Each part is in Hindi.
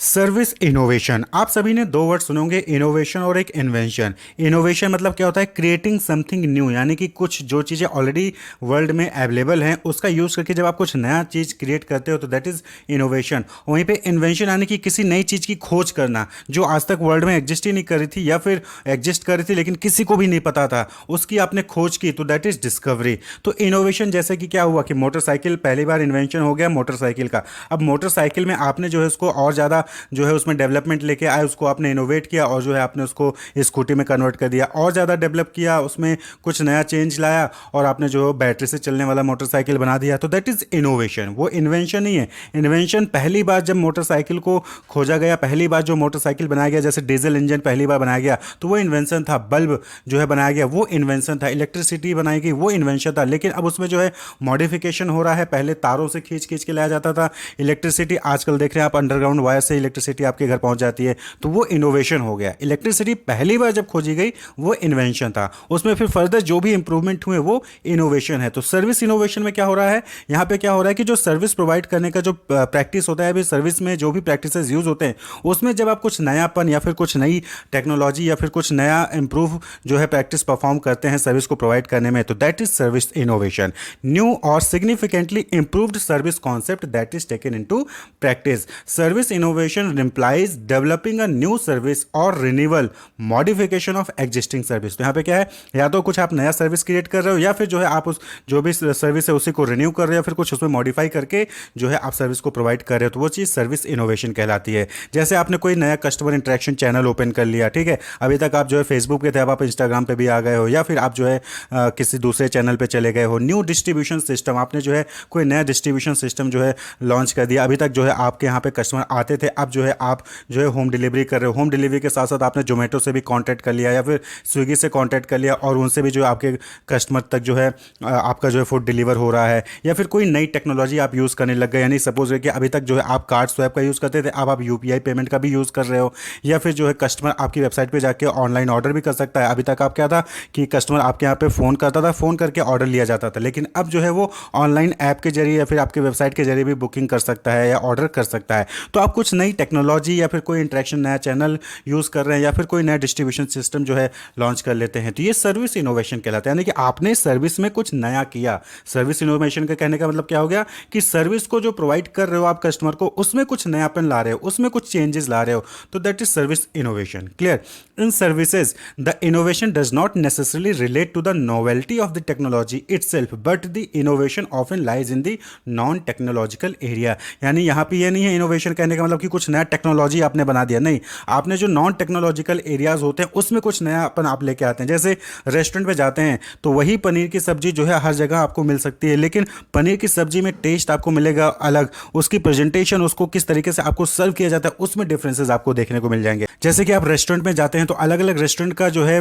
Service innovation. आप सभी ने दो वर्ड सुने होंगे, इनोवेशन और एक इन्वेंशन। इनोवेशन मतलब क्या होता है? क्रिएटिंग समथिंग न्यू, यानी कि कुछ जो चीज़ें ऑलरेडी वर्ल्ड में अवेलेबल हैं उसका यूज़ करके जब आप कुछ नया चीज़ क्रिएट करते हो तो दैट इज़ इनोवेशन। वहीं पे इन्वेंशन यानी कि किसी नई चीज़ की खोज करना जो आज तक वर्ल्ड में एग्जिस्ट ही नहीं कर रही थी या फिर एग्जिस्ट कर रही थी लेकिन किसी को भी नहीं पता था, उसकी आपने खोज की तो दैट इज़ डिस्कवरी। तो इनोवेशन जैसे कि क्या हुआ कि मोटरसाइकिल पहली बार इन्वेंशन हो गया मोटरसाइकिल का। अब मोटरसाइकिल में आपने जो है उसको और ज़्यादा जो है उसमें डेवलपमेंट लेके आए, उसको आपने इनोवेट किया और जो है आपने उसको स्कूटी में कन्वर्ट कर दिया, और ज़्यादा डेवलप किया, उसमें कुछ नया चेंज लाया और आपने जो बैटरी से चलने वाला मोटरसाइकिल बना दिया, तो दैट इज़ इनोवेशन। वो इन्वेंशन नहीं है। इन्वेंशन पहली बार जब मोटरसाइकिल को खोजा गया, पहली बार जो मोटरसाइकिल बनाया गया, जैसे डीजल इंजन पहली बार बनाया गया तो वो इन्वेंशन था। बल्ब जो है बनाया गया वो इन्वेंशन था। इलेक्ट्रिसिटी बनाई गई वो इन्वेंशन था। लेकिन अब उसमें जो है मॉडिफिकेशन हो रहा है। पहले तारों से खींच खींच के लाया जाता था इलेक्ट्रिसिटी, आजकल देख रहे हैं आप अंडरग्राउंड वायर से इलेक्ट्रिसिटी आपके घर पहुंच जाती है, तो वो इनोवेशन हो गया। इलेक्ट्रिसिटी पहली बार जब खोजी गई वो इन्वेंशन था, उसमें फिर फर्दर जो भी इंप्रूवमेंट हुए वो इनोवेशन है। तो सर्विस इनोवेशन में क्या हो रहा है, यहाँ पे क्या हो रहा है कि जो सर्विस प्रोवाइड करने का जो प्रैक्टिस होता है, अभी सर्विस में जो भी प्रैक्टिसेस यूज होते हैं उसमें जब आप कुछ नयापन या फिर कुछ नई टेक्नोलॉजी या फिर कुछ नया इंप्रूव जो है प्रैक्टिस परफॉर्म करते हैं सर्विस को प्रोवाइड करने में, तो that is service innovation. New और significantly improved service concept that is taken into practice. Service innovation implies developing a new service और renewal modification of existing service. तो यहाँ पे क्या है, या तो कुछ आप नया सर्विस क्रिएट कर रहे हो या फिर जो है आप उस जो भी सर्विस है उसी को रिन्यू कर रहे हो, फिर कुछ उसमें मॉडिफाई करके जो है आप सर्विस को प्रोवाइड कर रहे हो, तो वो चीज़ सर्विस इनोवेशन कहलाती है। जैसे आपने कोई नया कस्टमर इंटरेक्शन चैनल ओपन कर लिया, ठीक है, अभी तक आप जो है फेसबुक पे थे, अब आप इंस्टाग्राम पे भी आ गए हो, या फिर आप जो है किसी दूसरे चैनल पे चले गए हो। न्यू डिस्ट्रीब्यूशन सिस्टम, आपने जो है कोई नया डिस्ट्रीब्यूशन सिस्टम जो है लॉन्च कर दिया। अभी तक जो है आपके यहाँ पे कस्टमर आते थे, अब जो है आप जो है होम डिलीवरी कर रहे हो। होम डिलीवरी के साथ साथ आपने जोमेटो से भी कांटेक्ट कर लिया या फिर स्विगी से कांटेक्ट कर लिया और उनसे भी जो है आपके कस्टमर तक जो है आपका जो है फूड डिलीवर हो रहा है। या फिर कोई नई टेक्नोलॉजी आप यूज़ करने लग गए, यानी सपोज कि अभी तक जो है आप कार्ड स्वैप का यूज़ करते थे, अब आप यूपीआई पेमेंट का भी यूज़ कर रहे हो। या फिर जो है कस्टमर आपकी वेबसाइट पर जाकर ऑनलाइन ऑर्डर भी कर सकता है। अभी तक आप क्या था कि कस्टमर आपके यहाँ पे फ़ोन करता था, फ़ोन करके ऑर्डर लिया जाता था, लेकिन अब जो है वो ऑनलाइन ऐप के जरिए या फिर आपके वेबसाइट के जरिए भी बुकिंग कर सकता है या ऑर्डर कर सकता है। तो आप कुछ नई टेक्नोलॉजी या फिर कोई इंटरेक्शन नया चैनल यूज़ कर रहे हैं या फिर कोई नया डिस्ट्रीब्यूशन सिस्टम जो है लॉन्च कर लेते हैं, तो ये सर्विस इनोवेशन कहलाता है। यानी कि आपने सर्विस में कुछ नया किया। सर्विस इनोवेशन का कहने का मतलब क्या हो गया कि सर्विस को जो प्रोवाइड कर रहे हो आप कस्टमर को, उसमें कुछ नयापन ला रहे हो, उसमें कुछ चेंजेस ला रहे हो, तो that is service innovation. Clear? In services the innovation does not necessarily relate to the novelty of the technology itself but the innovation often lies in the non technological area. यानी यहाँ पे ये नहीं है इनोवेशन कहने का मतलब कि कुछ नया टेक्नोलॉजी आपने बना दिया, नहीं, आपने जो नॉन टेक्नोलॉजिकल एरियाज होते हैं उसमें कुछ नयापन आप लेके आते हैं। जैसे रेस्टोरेंट पे जाते हैं तो वही पनीर की सब्जी जो है हर जगह आपको मिल सकती है, लेकिन पनीर की सब्जी में टेस्ट आपको मिलेगा अलग, उसकी प्रेजेंटेशन, उसको किस तरीके से आपको सर्व किया जाता है उसमें डिफरेंसेस आपको देखने को मिल जाएंगे। जैसे कि आप रेस्टोरेंट में जाते हैं तो अलग अलग रेस्टोरेंट का जो है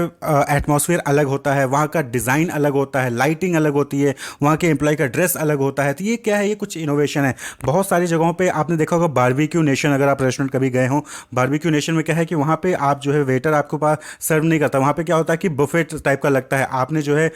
एटमॉस्फेयर अलग होता है, वहाँ का डिज़ाइन अलग होता है, लाइटिंग अलग होती है, वहाँ के एम्प्लॉय का ड्रेस अलग होता है। तो ये क्या है, ये कुछ इनोवेशन है। बहुत सारी जगहों पे आपने देखा होगा बारबेक्यू नेशन, अगर आप रेस्टोरेंट कभी गए हो, बारबेक्यू नेशन में क्या है कि वहाँ पे आप जो है वेटर आपके पास सर्व नहीं करता, वहाँ पे क्या होता है कि बुफेट टाइप का लगता है। आपने जो है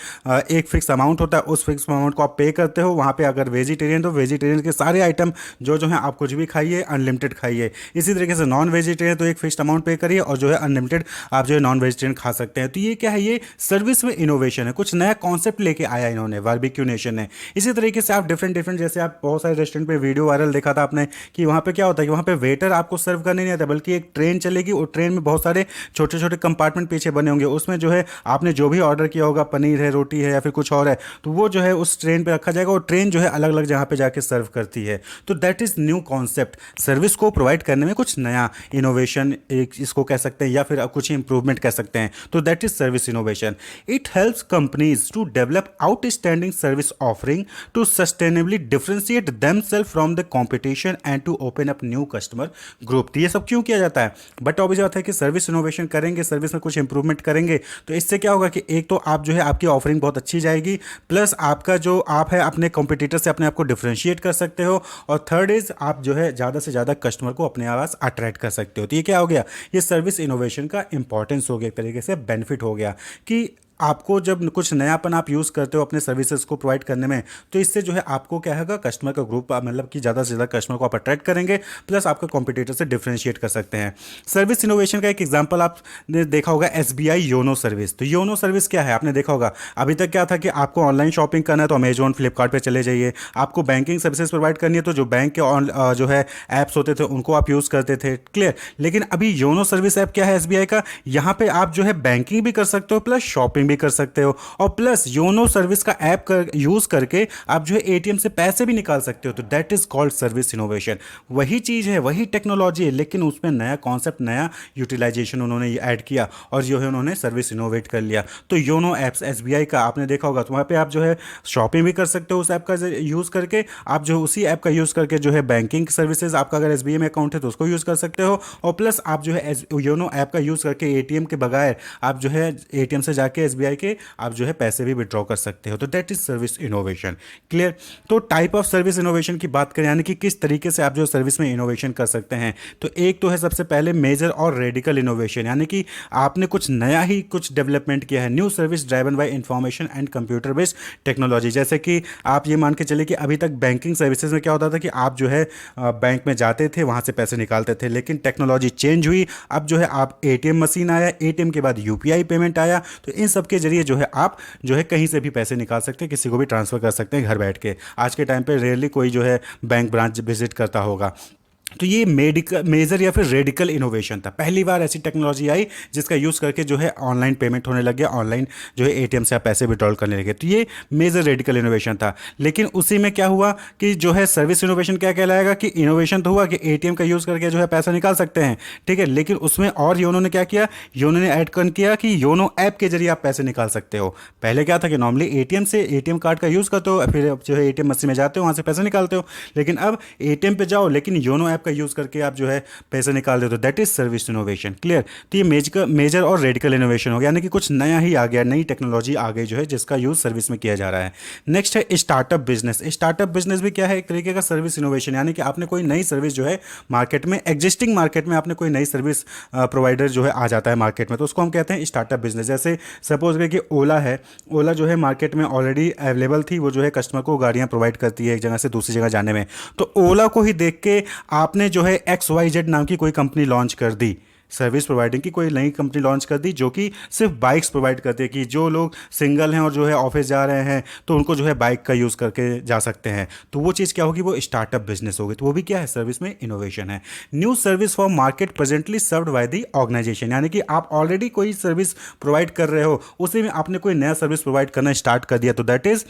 एक फिक्स अमाउंट होता है, उस फिक्स अमाउंट को आप पे करते हो। वहाँ पे अगर वेजिटेरियन तो वेजिटेरियन के सारे आइटम जो जो है आप कुछ भी खाइए, अनलिमिटेड खाइए। इसी तरीके से नॉन वेजिटेरियन तो एक फिक्स्ड अमाउंट पे करिए और जो है अनलिमिटेड आप जो है नॉन वेजिटेरियन खा सकते हैं। तो ये क्या है, ये सर्विस में इनोवेशन है, कुछ नया कॉन्सेप्ट लेके आया इन्होंने, बारबेक्यू नेशन ने। इसी तरीके से आप डिफरेंट डिफरेंट, जैसे आप बहुत सारे रेस्टोरेंट पे वीडियो वायरल देखा था आपने कि वहाँ पे क्या होता है कि वहाँ पे वेटर आपको सर्व करने नहीं आता, बल्कि एक ट्रेन चलेगी और ट्रेन में बहुत सारे छोटे छोटे कंपार्टमेंट पीछे बने होंगे, उसमें जो है आपने जो भी ऑर्डर किया होगा, पनीर है, रोटी है या फिर कुछ और है, तो वो जो है उस ट्रेन पे रखा जाएगा और ट्रेन जो है अलग अलग जगह पे जाके सर्व करती है। तो that is new concept, service को प्रोवाइड करने में कुछ नया इनोवेशन एक इसको कह सकते हैं या फिर कुछ इंप्रूवमेंट कह सकते हैं। तो that is service innovation. It helps companies to develop outstanding service offering to sustainably differentiate themselves from the competition and to open up new customer group. तो ये सब क्यों किया जाता है? बट ऑब्वियस बात है कि सर्विस इनोवेशन करेंगे, सर्विस में कुछ इंप्रूवमेंट करेंगे तो इससे क्या होगा कि एक तो आप जो है आपकी ऑफरिंग बहुत अच्छी जाएगी, प्लस आपका जो आप है अपने कॉम्पिटिटर से अपने आप को डिफरेंशिएट कर सकते हो, और थर्ड इज आप जो है ज़्यादा से ज़्यादा कस्टमर को अपने आवाज़ अट्रैक्ट कर सकते हो। तो ये क्या हो गया, ये सर्विस इनोवेशन का इंपॉर्टेंस हो गया, एक तरीके से बेनिफिट हो गया कि आपको जब कुछ नयापन आप यूज़ करते हो अपने सर्विसेज को प्रोवाइड करने में, तो इससे जो है आपको क्या होगा, कस्टमर का ग्रुप मतलब कि ज़्यादा से ज़्यादा कस्टमर को आप अट्रैक्ट करेंगे, प्लस आपका कॉम्पिटिटर से डिफ्रेंशिएट कर सकते हैं। सर्विस इनोवेशन का एक एग्जांपल आपने देखा होगा, एसबीआई योनो सर्विस। तो योनो सर्विस क्या है, आपने देखा होगा अभी तक क्या था कि आपको ऑनलाइन शॉपिंग करना है तो अमेजोन फ्लिपकार्ट पे चले जाइए, आपको बैंकिंग सर्विसेज प्रोवाइड करनी है तो जो बैंक के जो है ऐप्स होते थे उनको आप यूज़ करते थे, क्लियर। लेकिन अभी योनो सर्विस ऐप क्या है एसबीआई का, यहाँ पे आप जो है बैंकिंग भी कर सकते हो प्लस शॉपिंग भी कर सकते हो, और प्लस योनो सर्विस का ऐप यूज़ करके आप जो है एटीएम से पैसे भी निकाल सकते हो। तो that is called service innovation. वही चीज़ है, वही टेक्नोलॉजी है, लेकिन उसमें नया कॉन्सेप्ट, नया यूटिलाइजेशन उन्होंने ऐड किया और जो है उन्होंने सर्विस इनोवेट कर लिया। तो योनो ऐप्स एसबीआई का आपने देखा होगा, तो वहाँ पे आप जो है शॉपिंग भी कर सकते हो उस ऐप का यूज़ करके, आप जो उसी ऐप का यूज़ करके जो है बैंकिंग सर्विसेज, आपका अगर एसबीआई में अकाउंट है तो उसको यूज़ कर सकते हो, और प्लस आप जो है योनो ऐप का यूज़ करके एटीएम के बगैर आप जो है एटीएम से जाके एसबीआई के आप जो है पैसे भी विड्रॉ कर सकते हो। तो that is service innovation, clear. तो टाइप ऑफ सर्विस इनोवेशन की बात करें, यानी कि किस तरीके से आप जो सर्विस में इनोवेशन कर सकते हैं, तो एक तो है सबसे पहले मेजर और रेडिकल इनोवेशन, यानी कि आपने कुछ नया ही कुछ डेवलपमेंट किया है, new service driven by information and computer based technology. जैसे कि आप ये मान के चले कि अभी तक बैंकिंग सर्विसेज में क्या होता था कि आप जो है बैंक में जाते थे, वहाँ से पैसे निकालते थे, लेकिन टेक्नोलॉजी चेंज हुई, अब जो है आप एटीएम मशीन आया, एटीएम के बाद यूपीआई पेमेंट आया, तो इन सब के जरिए जो है आप जो है कहीं से भी पैसे निकाल सकते हैं, किसी को भी ट्रांसफ़र कर सकते हैं घर बैठ के। आज के टाइम पे रेयरली कोई जो है बैंक ब्रांच विजिट करता होगा। तो ये मेजर या फिर रेडिकल इनोवेशन था, पहली बार ऐसी टेक्नोलॉजी आई जिसका यूज़ करके जो है ऑनलाइन पेमेंट होने लग गया, ऑनलाइन जो है एटीएम से आप पैसे विड्रॉल करने लगे। तो ये मेजर रेडिकल इनोवेशन था। लेकिन उसी में क्या हुआ कि जो है सर्विस इनोवेशन क्या कहलाएगा, कि इनोवेशन तो हुआ कि एटीएम का यूज़ करके जो है पैसा निकाल सकते हैं, ठीक है, लेकिन उसमें और योनो ने क्या किया, योनो ने ऐड कर किया कि योनो ऐप के जरिए आप पैसे निकाल सकते हो। पहले क्या था कि नॉर्मली एटीएम से एटीएम कार्ड का यूज़ करते हो, फिर जो है एटीएम मशीन में जाते हो, वहाँ से पैसे निकालते हो, लेकिन अब एटीएम पे जाओ लेकिन योनो ऐप का यूज़ करके आप जो है पैसे निकाल देते हो। That is service innovation, clear. तो ये मेजर और रेडिकल इनोवेशन हो गया, यानी कि कुछ नया ही आ गया, नई टेक्नोलॉजी आ गई जो है जिसका यूज़ सर्विस में किया जा रहा है। नेक्स्ट है स्टार्टअप बिजनेस। स्टार्टअप बिजनेस भी क्या है, एक तरीके का सर्विस इनोवेशन, यानी कि आपने कोई नई सर्विस जो है मार्केट में, एग्जिस्टिंग मार्केट में आपने कोई नई सर्विस प्रोवाइडर जो है आ जाता है मार्केट में, तो उसको हम कहते हैं स्टार्टअप बिजनेस। जैसे सपोज करें कि ओला है, ओला जो है मार्केट में ऑलरेडी अवेलेबल थी, वो जो है कस्टमर को गाड़ियाँ प्रोवाइड करती है एक जगह से दूसरी जगह जाने में। तो ओला को ही देख के आपने जो है XYZ नाम की कोई कंपनी लॉन्च कर दी, सर्विस प्रोवाइडिंग की कोई नई कंपनी लॉन्च कर दी जो कि सिर्फ बाइक्स प्रोवाइड करती है, कि जो लोग सिंगल हैं और जो है ऑफिस जा रहे हैं तो उनको जो है बाइक का यूज़ करके जा सकते हैं। तो वो चीज़ क्या होगी, वो स्टार्टअप बिजनेस होगी। तो वो भी क्या है, सर्विस में इनोवेशन है। New service for market presently served by the organization, यानी कि आप ऑलरेडी कोई सर्विस प्रोवाइड कर रहे हो, उसी में आपने कोई नया सर्विस प्रोवाइड करना स्टार्ट कर दिया, तो that is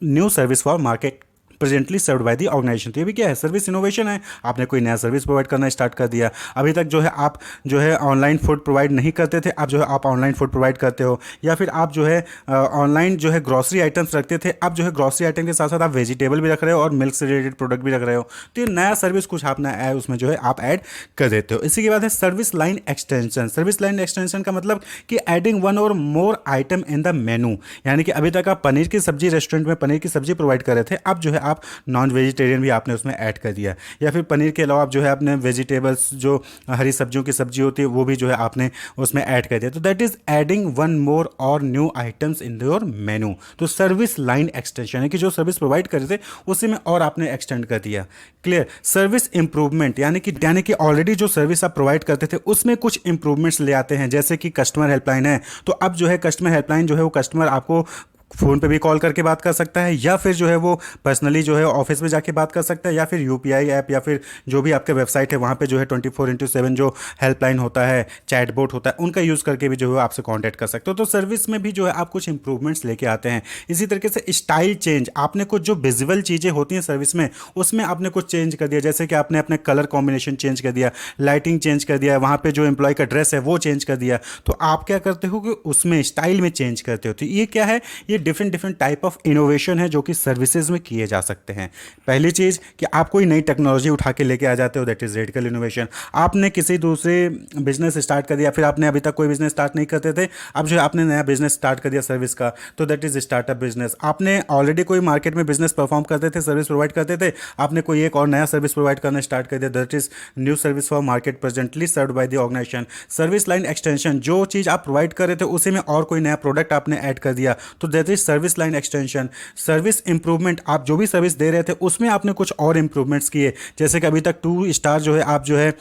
new service for market presently served by the organization. तो ये भी क्या है, सर्विस इनोवेशन है। आपने कोई नया सर्विस प्रोवाइड करना स्टार्ट कर दिया। अभी तक जो है आप जो है ऑनलाइन फूड प्रोवाइड नहीं करते थे, अब जो है आप ऑनलाइन फूड प्रोवाइड करते हो, या फिर आप जो है ऑनलाइन जो है ग्रॉसरी आइटम्स रखते थे, अब जो है ग्रॉसरी आइटम के साथ साथ आप वेजिटेबल भी रख रहे हो और मिल्क से रिलेटेड प्रोडक्ट भी रख रहे हो। तो ये नया सर्विस कुछ आपने उसमें जो है आप ऐड कर देते हो। इसी के बाद है service line extension. Service line extension का मतलब कि एडिंग वन और मोर आइटम इन द मेनू, यानी कि अभी तक आप पनीर की सब्जी, रेस्टोरेंट में पनीर की सब्जी प्रोवाइड कर रहे थे, अब जो है आप नॉन वेजिटेरियन भी आपने उसमें ऐड कर दिया, या फिर पनीर के अलावा आप जो है आपने वेजिटेबल्स, जो हरी सब्जियों की सब्जी होती है वो भी जो है आपने उसमें ऐड कर दिया। तो that is adding one more और new items in your menu. तो सर्विस लाइन एक्सटेंशन है कि जो सर्विस प्रोवाइड कर रहे थे उसी में और आपने एक्सटेंड कर दिया, क्लियर। सर्विस इंप्रूवमेंट, यानी कि ऑलरेडी जो सर्विस आप प्रोवाइड करते थे उसमें कुछ इंप्रूवमेंट्स ले आते हैं, जैसे कि कस्टमर हेल्पलाइन है, तो अब जो है कस्टमर हेल्पलाइन जो है वो कस्टमर आपको फ़ोन पे भी कॉल करके बात कर सकता है, या फिर जो है वो पर्सनली जो है ऑफिस में जाके बात कर सकता है, या फिर यूपीआई ऐप या फिर जो भी आपके वेबसाइट है वहाँ पे जो है 24/7 जो हेल्पलाइन होता है, चैटबॉट होता है, उनका यूज़ करके भी जो है आपसे कांटेक्ट कर सकते हो। तो सर्विस में भी जो है आप कुछ इंप्रूवमेंट्स लेके आते हैं। इसी तरीके से स्टाइल चेंज, आपने कुछ जो विजुअल चीज़ें होती हैं सर्विस में उसमें आपने कुछ चेंज कर दिया, जैसे कि आपने अपने कलर कॉम्बिनेशन चेंज कर दिया, लाइटिंग चेंज कर दिया, वहाँ पर जो एम्प्लॉय का ड्रेस है वो चेंज कर दिया। तो आप क्या करते हो कि उसमें स्टाइल में चेंज करते हो। तो ये क्या है, ये different different type of innovation है जो कि सर्विसेज में किए जा सकते हैं। पहली चीज़ कि आप कोई नई टेक्नोलॉजी उठा के लेके आ जाते हो, दैट इज़ रेडिकल इनोवेशन। आपने किसी दूसरे बिजनेस स्टार्ट कर दिया, फिर आपने अभी तक कोई बिजनेस स्टार्ट नहीं करते थे, अब जो है आपने नया बिजनेस स्टार्ट कर दिया सर्विस का, तो दैट इज़ स्टार्टअप बिजनेस। आपने ऑलरेडी कोई मार्केट में बिजनेस परफॉर्म करते थे, सर्विस प्रोवाइड करते थे, आपने कोई एक और नया सर्विस प्रोवाइड करना स्टार्ट कर दिया, that is new service for market presently served by the organization. Service line extension, जो चीज़ आप प्रोवाइड कर रहे थे उसी में और कोई नया प्रोडक्ट आपने ऐड कर दिया, तो that is service line extension. Service improvement, आप जो भी सर्विस दे रहे थे उसमें आपने कुछ और इंप्रूवमेंट्स किए, जैसे कि अभी तक 2 स्टार जो है आप जो है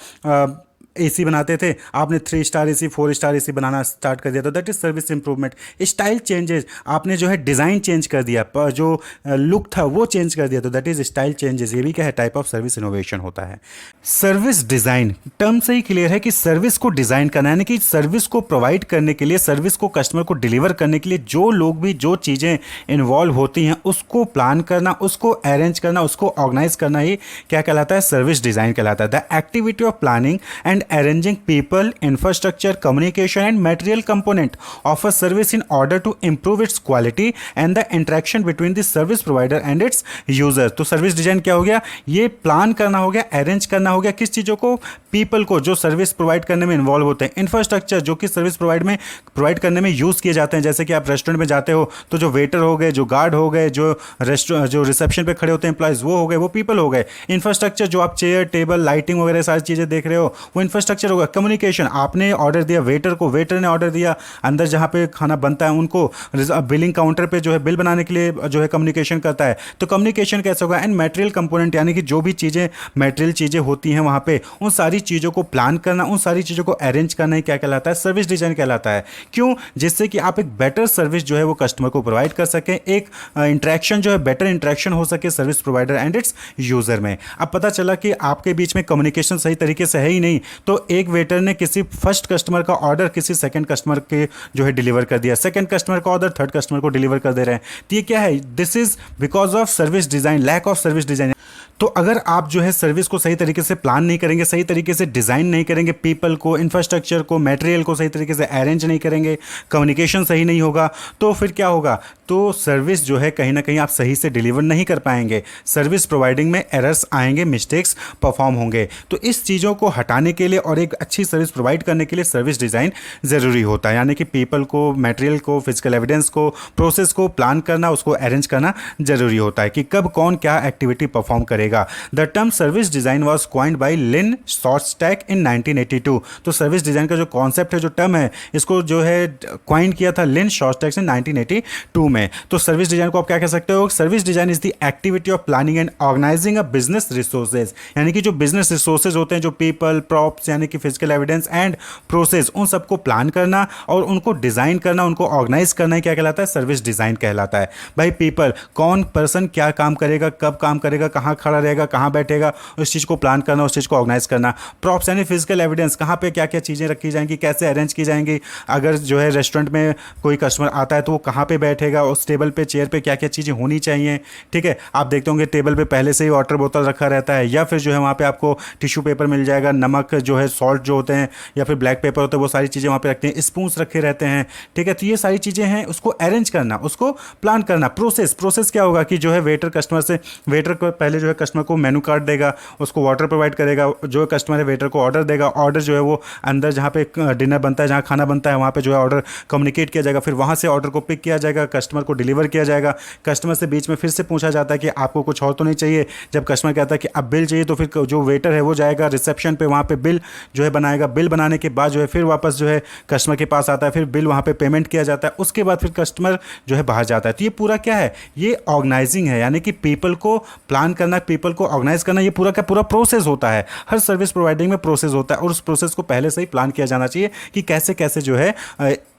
एसी बनाते थे, आपने 3 स्टार एसी 4 स्टार एसी बनाना स्टार्ट कर दिया, तो that is service improvement. Style changes, आपने जो है डिज़ाइन चेंज कर दिया, जो लुक था वो चेंज कर दिया, तो दैट इज स्टाइल चेंजेस। ये भी क्या है, टाइप ऑफ सर्विस इनोवेशन होता है। सर्विस डिज़ाइन, टर्म से ही क्लियर है कि सर्विस को डिज़ाइन करना, यानी कि सर्विस को प्रोवाइड करने के लिए, सर्विस को कस्टमर को डिलीवर करने के लिए जो लोग भी जो चीज़ें इन्वॉल्व होती हैं उसको प्लान करना, उसको अरेंज करना, उसको ऑर्गेनाइज करना, ही क्या कहलाता है, सर्विस डिज़ाइन कहलाता है। The activity of planning and arranging people, infrastructure, communication and material component of a service in order to improve its quality and the interaction between the service provider and its user। तो सर्विस डिजाइन क्या हो गया, ये प्लान करना हो गया, अरेंज करना हो गया, किस चीज़ों को, पीपल को जो सर्विस प्रोवाइड करने में इन्वॉल्व होते हैं, इंफ्रास्ट्रक्चर जो कि सर्विस प्रोवाइड करने में यूज़ किए जाते हैं, जैसे कि आप रेस्टोरेंट में जाते हो तो जो वेटर हो गए, जो गार्ड हो गए, जो रिसेप्शन पे खड़े होते हैं एम्प्लॉयज़, वो हो गए, वो पीपल हो गए। इंफ्रास्ट्रक्चर जो आप चेयर टेबल लाइटिंग वगैरह सारी चीज़ें देख रहे हो, वो इंफ्रास्ट्रक्चर होगा। कम्युनिकेशन, आपने ऑर्डर दिया वेटर को, वेटर ने ऑर्डर दिया, अंदर जहाँ पे खाना बनता है उनको, बिलिंग काउंटर पे जो है बिल बनाने के लिए जो है कम्युनिकेशन करता है, तो कम्युनिकेशन कैसे होगा। एंड मटेरियल कंपोनेंट, यानी कि जो भी चीज़ें मटेरियल चीज़ें होती हैं वहाँ पे, उन सारी चीज़ों को प्लान करना, उन सारी चीज़ों को अरेंज करना ही क्या कहलाता है, सर्विस डिजाइन कहलाता है। क्यों, जिससे कि आप एक बेटर सर्विस जो है वो कस्टमर को प्रोवाइड कर सकें, एक इंटरेक्शन जो है बेटर इंटरेक्शन हो सके service provider and it's user में। अब पता चला कि आपके बीच में कम्युनिकेशन सही तरीके से है ही नहीं, तो एक वेटर ने किसी फर्स्ट कस्टमर का ऑर्डर किसी सेकंड कस्टमर के जो है डिलीवर कर दिया, सेकंड कस्टमर का ऑर्डर थर्ड कस्टमर को डिलीवर कर दे रहे हैं, तो ये क्या है, this is because of service design, lack of service design. तो अगर आप जो है सर्विस को सही तरीके से प्लान नहीं करेंगे, सही तरीके से डिज़ाइन नहीं करेंगे, पीपल को, इंफ्रास्ट्रक्चर को, मटेरियल को सही तरीके से अरेंज नहीं करेंगे, कम्युनिकेशन सही नहीं होगा, तो फिर क्या होगा, तो सर्विस जो है कहीं ना कहीं आप सही से डिलीवर नहीं कर पाएंगे, सर्विस प्रोवाइडिंग में एरर्स आएंगे, मिस्टेक्स परफॉर्म होंगे। तो इस चीज़ों को हटाने के लिए और एक अच्छी सर्विस प्रोवाइड करने के लिए सर्विस डिज़ाइन ज़रूरी होता है, यानी कि पीपल को, मटेरियल को, फिजिकल एविडेंस को, प्रोसेस को प्लान करना, उसको अरेंज करना ज़रूरी होता है कि कब कौन क्या एक्टिविटी परफॉर्म करेगा। The term service design was coined by Lynn Shostack in 1982। तो सर्विस डिजाइन का जो कॉन्सेप्ट है, जो टर्म है, इसको जो है कॉइन किया था लिन शॉस्टैक ने 1982 में। तो सर्विस डिजाइन को आप क्या कह सकते हो, service design is the activity of planning and organizing a business resources, यानी कि जो बिजनेस रिसोर्सेज होते हैं, जो पीपल, प्रॉप्स, यानी कि फिजिकल एविडेंस एंड प्रोसेस, उन सबको प्लान करना और उनको डिजाइन करना, उनको ऑर्गेनाइज करना ही क्या कहलाता है, सर्विस डिजाइन कहलाता है। भाई पीपल, कौन पर्सन क्या काम करेगा, कब काम करेगा, कहाँ खड़ा रहेगा, कहाँ बैठेगा, उस चीज़ को प्लान करना, उस चीज़ को ऑर्गेनाइज करना। प्रॉप्स यानी फिजिकल एविडेंस, कहाँ पे क्या क्या चीज़ें रखी जाएंगी, कैसे अरेंज की जाएंगी, अगर जो है रेस्टोरेंट में कोई कस्टमर आता है तो वो कहाँ पे बैठेगा, उस टेबल पे, चेयर पे क्या क्या चीज़ें होनी चाहिए। ठीक है, आप देखते होंगे टेबल पे पहले से ही वाटर बोतल रखा रहता है, या फिर जो है वहाँ पे आपको टिश्यू पेपर मिल जाएगा, नमक जो है, सॉल्ट जो होते हैं, या फिर ब्लैक पेपर होते हैं, वो सारी चीज़ें वहाँ पे रखते हैं, स्पून्स रखे रहते हैं। ठीक है, तो ये सारी चीज़ें हैं, उसको अरेंज करना, उसको प्लान करना। प्रोसेस क्या होगा कि जो है वेटर को पहले जो है कस्टमर को मेनू कार्ड देगा, उसको वाटर प्रोवाइड करेगा, जो कस्टमर है वेटर को ऑर्डर देगा, ऑर्डर जो है वो अंदर जहाँ पे डिनर बनता है, जहाँ खाना बनता है, वहाँ पे जो है ऑर्डर कम्युनिकेट किया जाएगा, फिर वहाँ से ऑर्डर को पिक किया जाएगा, कस्टमर को डिलीवर किया जाएगा। कस्टमर से बीच में फिर से पूछा जाता है कि आपको कुछ और तो नहीं चाहिए। जब कस्टमर कहता है कि अब बिल चाहिए, तो फिर जो वेटर है वो जाएगा रिसेप्शन पे, वहाँ पे बिल जो है बनाएगा, बिल बनाने के बाद जो है फिर वापस जो है कस्टमर के पास आता है, फिर बिल वहाँ पे पेमेंट किया जाता है, उसके बाद फिर कस्टमर जो है बाहर जाता है। तो ये पूरा क्या है, ये ऑर्गेनाइजिंग है, यानी कि पीपल को प्लान करना, पीपल को ऑर्गेनाइज करना, ये पूरा का पूरा प्रोसेस होता है। हर सर्विस प्रोवाइडिंग में प्रोसेस होता है और उस प्रोसेस को पहले से ही प्लान किया जाना चाहिए कि कैसे कैसे जो है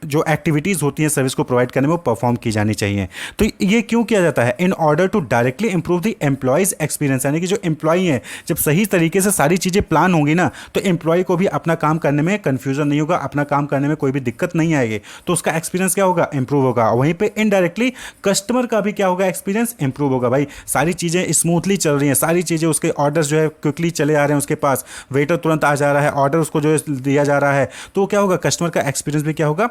जो एक्टिविटीज़ होती हैं सर्विस को प्रोवाइड करने में वो परफॉर्म की जानी चाहिए। तो ये क्यों किया जाता है, in order to directly improve the employees experience, यानी कि जो एम्प्लॉई हैं, जब सही तरीके से सारी चीज़ें प्लान होंगी ना, तो एम्प्लॉय को भी अपना काम करने में कन्फ्यूजन नहीं होगा, अपना काम करने में कोई भी दिक्कत नहीं आएगी, तो उसका एक्सपीरियंस क्या होगा, इंप्रूव होगा। वहीं पर इनडायरेक्टली कस्टमर का भी क्या होगा, एक्सपीरियंस इंप्रूव होगा। भाई सारी चीज़ें स्मूथली चल रही हैं, सारी चीज़ें, उसके ऑर्डर्स जो है क्विकली चले आ रहे हैं उसके पास, वेटर तुरंत आ जा रहा है, ऑर्डर उसको जो है दिया जा रहा है, तो क्या होगा, कस्टमर का एक्सपीरियंस भी क्या होगा,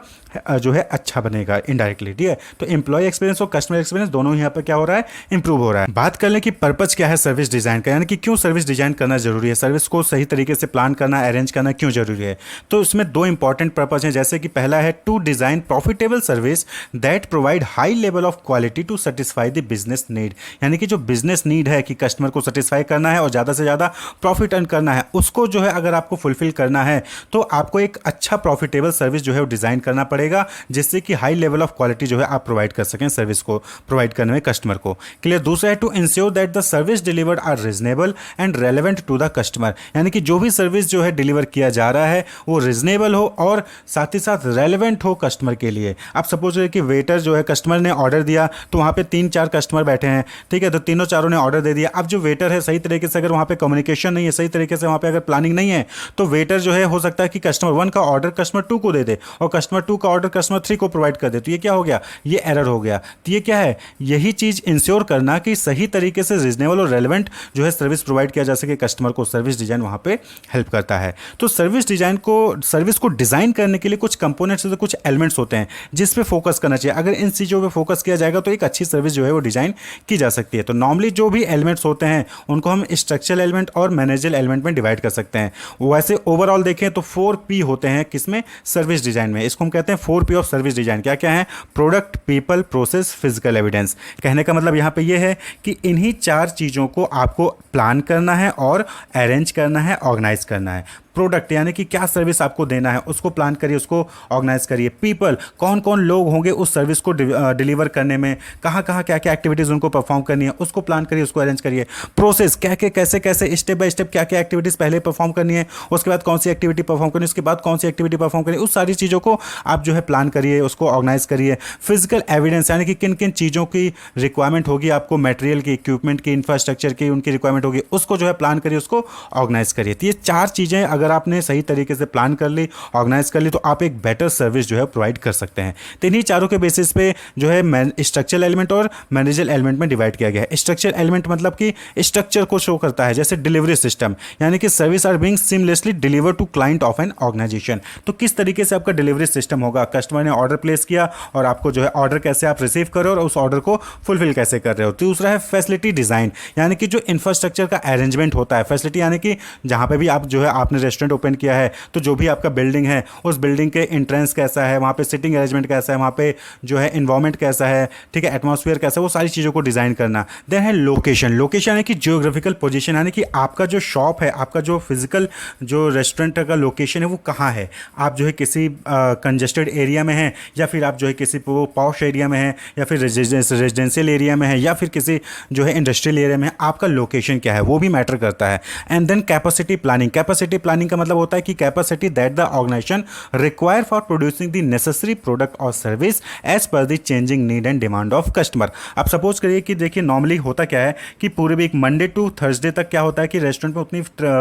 जो है अच्छा बनेगा इनडायरेक्टली, ठीक है। तो एम्प्लॉय एक्सपीरियंस और कस्टमर एक्सपीरियंस दोनों ही यहाँ पर क्या हो रहा है, इंप्रूव हो रहा है। बात कर लें कि पर्पज क्या है सर्विस डिजाइन का, यानी कि क्यों सर्विस डिजाइन करना जरूरी है, सर्विस को सही तरीके से प्लान करना, अरेंज करना क्यों जरूरी है। तो इसमें दो इंपॉर्टेंट पर्पज हैं, जैसे कि पहला है to design profitable service that provide high level of quality to satisfy the business need, यानी कि जो बिजनेस नीड है कि कस्टमर को सेटिस्फाई करना है और ज़्यादा से ज़्यादा प्रॉफिट अर्न करना है, उसको जो है अगर आपको फुलफिल करना है तो आपको एक अच्छा प्रॉफिटेबल सर्विस जो है वो डिज़ाइन करना पड़ेगा, जिससे कि हाई लेवल ऑफ क्वालिटी जो है आप प्रोवाइड कर सकें सर्विस को प्रोवाइड करने में कस्टमर को। क्लियर। दूसरा है to ensure that the service delivered are reasonable and relevant to the customer, यानी कि जो भी सर्विस जो है डिलीवर किया जा रहा है वो रीजनेबल हो और साथ ही साथ रेलेवेंट हो कस्टमर के लिए। आप सपोज करिए कि वेटर जो है, कस्टमर ने ऑर्डर दिया तो वहाँ पे 3-4 कस्टमर बैठे हैं, ठीक है, तो तीनों चारों ने ऑर्डर दे दिया। अब जो वेटर है सही तरीके से अगर वहाँ पे कम्युनिकेशन नहीं है, सही तरीके से वहाँ पे अगर प्लानिंग नहीं है, तो वेटर जो है हो सकता है कि कस्टमर 1 का ऑर्डर कस्टमर 2 को दे दे और कस्टमर 2 का ऑर्डर कस्टमर 3 को प्रोवाइड कर दे। तो ये क्या हो गया, ये एरर हो गया। तो ये क्या है, यही चीज़ इंश्योर करना कि सही तरीके से रीजनेबल और रेलेवेंट जो है सर्विस प्रोवाइड किया जा सके कस्टमर को, सर्विस डिजाइन वहाँ पे हेल्प करता है। तो सर्विस डिजाइन को, सर्विस को डिजाइन करने के लिए कुछ कंपोनेंट्स, कुछ एलिमेंट्स होते हैं जिस पे फोकस करना चाहिए। अगर इन चीज़ों पे फोकस किया जाएगा तो एक अच्छी सर्विस जो है वो डिजाइन की जा सकती है। तो नॉर्मली जो भी एलिमेंट्स होते हैं उनको हम स्ट्रक्चरल एलिमेंट और मैनेजरल एलिमेंट में डिवाइड कर सकते हैं। वैसे ओवरऑल देखें तो 4P होते हैं किसमें, सर्विस डिजाइन में। इसको हम कहते हैं 4P ऑफ सर्विस डिजाइन। क्या क्या है, product, people, process, physical evidence. कहने का मतलब यहाँ पे ये है कि इन्हीं 4 चीज़ों को आपको प्लान करना है और अरेंज करना है, ऑर्गेनाइज करना है। प्रोडक्ट यानी कि क्या सर्विस आपको देना है उसको प्लान करिए, उसको ऑर्गेनाइज करिए। पीपल, कौन कौन लोग होंगे उस सर्विस को डिलीवर करने में, कहाँ कहाँ क्या क्या एक्टिविटीज़ उनको परफॉर्म करनी है उसको प्लान करिए, उसको अरेंज करिए। प्रोसेस, क्या क्या कैसे कैसे स्टेप बाय स्टेप क्या क्या एक्टिविटीज़ पहले परफॉर्म करनी है, उसके बाद कौन सी एक्टिविटी परफॉर्म करनी है, उसके बाद कौन सी एक्टिविटी परफॉर्म करनी है, उस सारी चीज़ों को आप जो है प्लान करिए, उसको ऑर्गेनाइज करिए। फिजिकल एविडेंस यानी कि किन किन चीज़ों की रिक्वायरमेंट होगी आपको, मटेरियल की, इक्विपमेंट की, इंफ्रास्ट्रक्चर की उनकी रिक्वायरमेंट होगी, उसको जो है प्लान करिए, उसको ऑर्गेनाइज करिए। तो ये 4 चीज़ें अगर आपने सही तरीके से प्लान कर ली, ऑर्गेनाइज कर ली, तो आप एक बेटर सर्विस जो है प्रोवाइड कर सकते हैं। तो इन्हीं चारों के बेसिस पे जो है स्ट्रक्चरल एलिमेंट और मैनेजरल एलिमेंट में डिवाइड किया गया है। स्ट्रक्चरल एलिमेंट मतलब कि स्ट्रक्चर को शो करता है, जैसे डिलीवरी सिस्टम, यानी कि service are being seamlessly deliver to client of an organization. तो किस तरीके से आपका डिलीवरी सिस्टम होगा, कस्टमर ने ऑर्डर प्लेस किया और आपको जो है ऑर्डर कैसे आप रिसीव कर रहे हो और उस ऑर्डर को फुलफिल कैसे कर रहे हो। दूसरा है फैसिलिटी डिजाइन, यानी कि जो इंफ्रास्ट्रक्चर का अरेंजमेंट होता है। फैसिलिटी यानी कि जहां पे भी आप जो है आपने रेस्टोरेंट ओपन किया है तो जो भी आपका बिल्डिंग है उस बिल्डिंग के एंट्रेंस कैसा है, वहाँ पे सिटिंग अरेंजमेंट कैसा है, वहाँ पे जो है इन्वायरमेंट कैसा है, ठीक है, एटमॉस्फेयर कैसा है, वो सारी चीज़ों को डिज़ाइन करना। देन है लोकेशन। लोकेशन यानी कि जियोग्राफिकल पोजीशन, यानी कि आपका जो शॉप है, आपका जो फिजिकल जो रेस्टोरेंट का लोकेशन है वो कहाँ है। आप जो है किसी कंजेस्टेड एरिया में हैं, या फिर आप जो है किसी पॉश एरिया में हैं, या फिर रेजिडेंशियल एरिया में है, या फिर किसी जो है इंडस्ट्रियल एरिया में है, आपका लोकेशन क्या है वो भी मैटर करता है। And then capacity planning. Capacity planning का मतलब होता है कि capacity that the organisation require for producing the necessary product और service as per the changing need and demand of customer. आप सपोज करिए कि देखिए नॉर्मली होता क्या है कि पूरे वीक मंडे टू थर्सडे तक क्या होता है कि रेस्टोरेंट में उतनी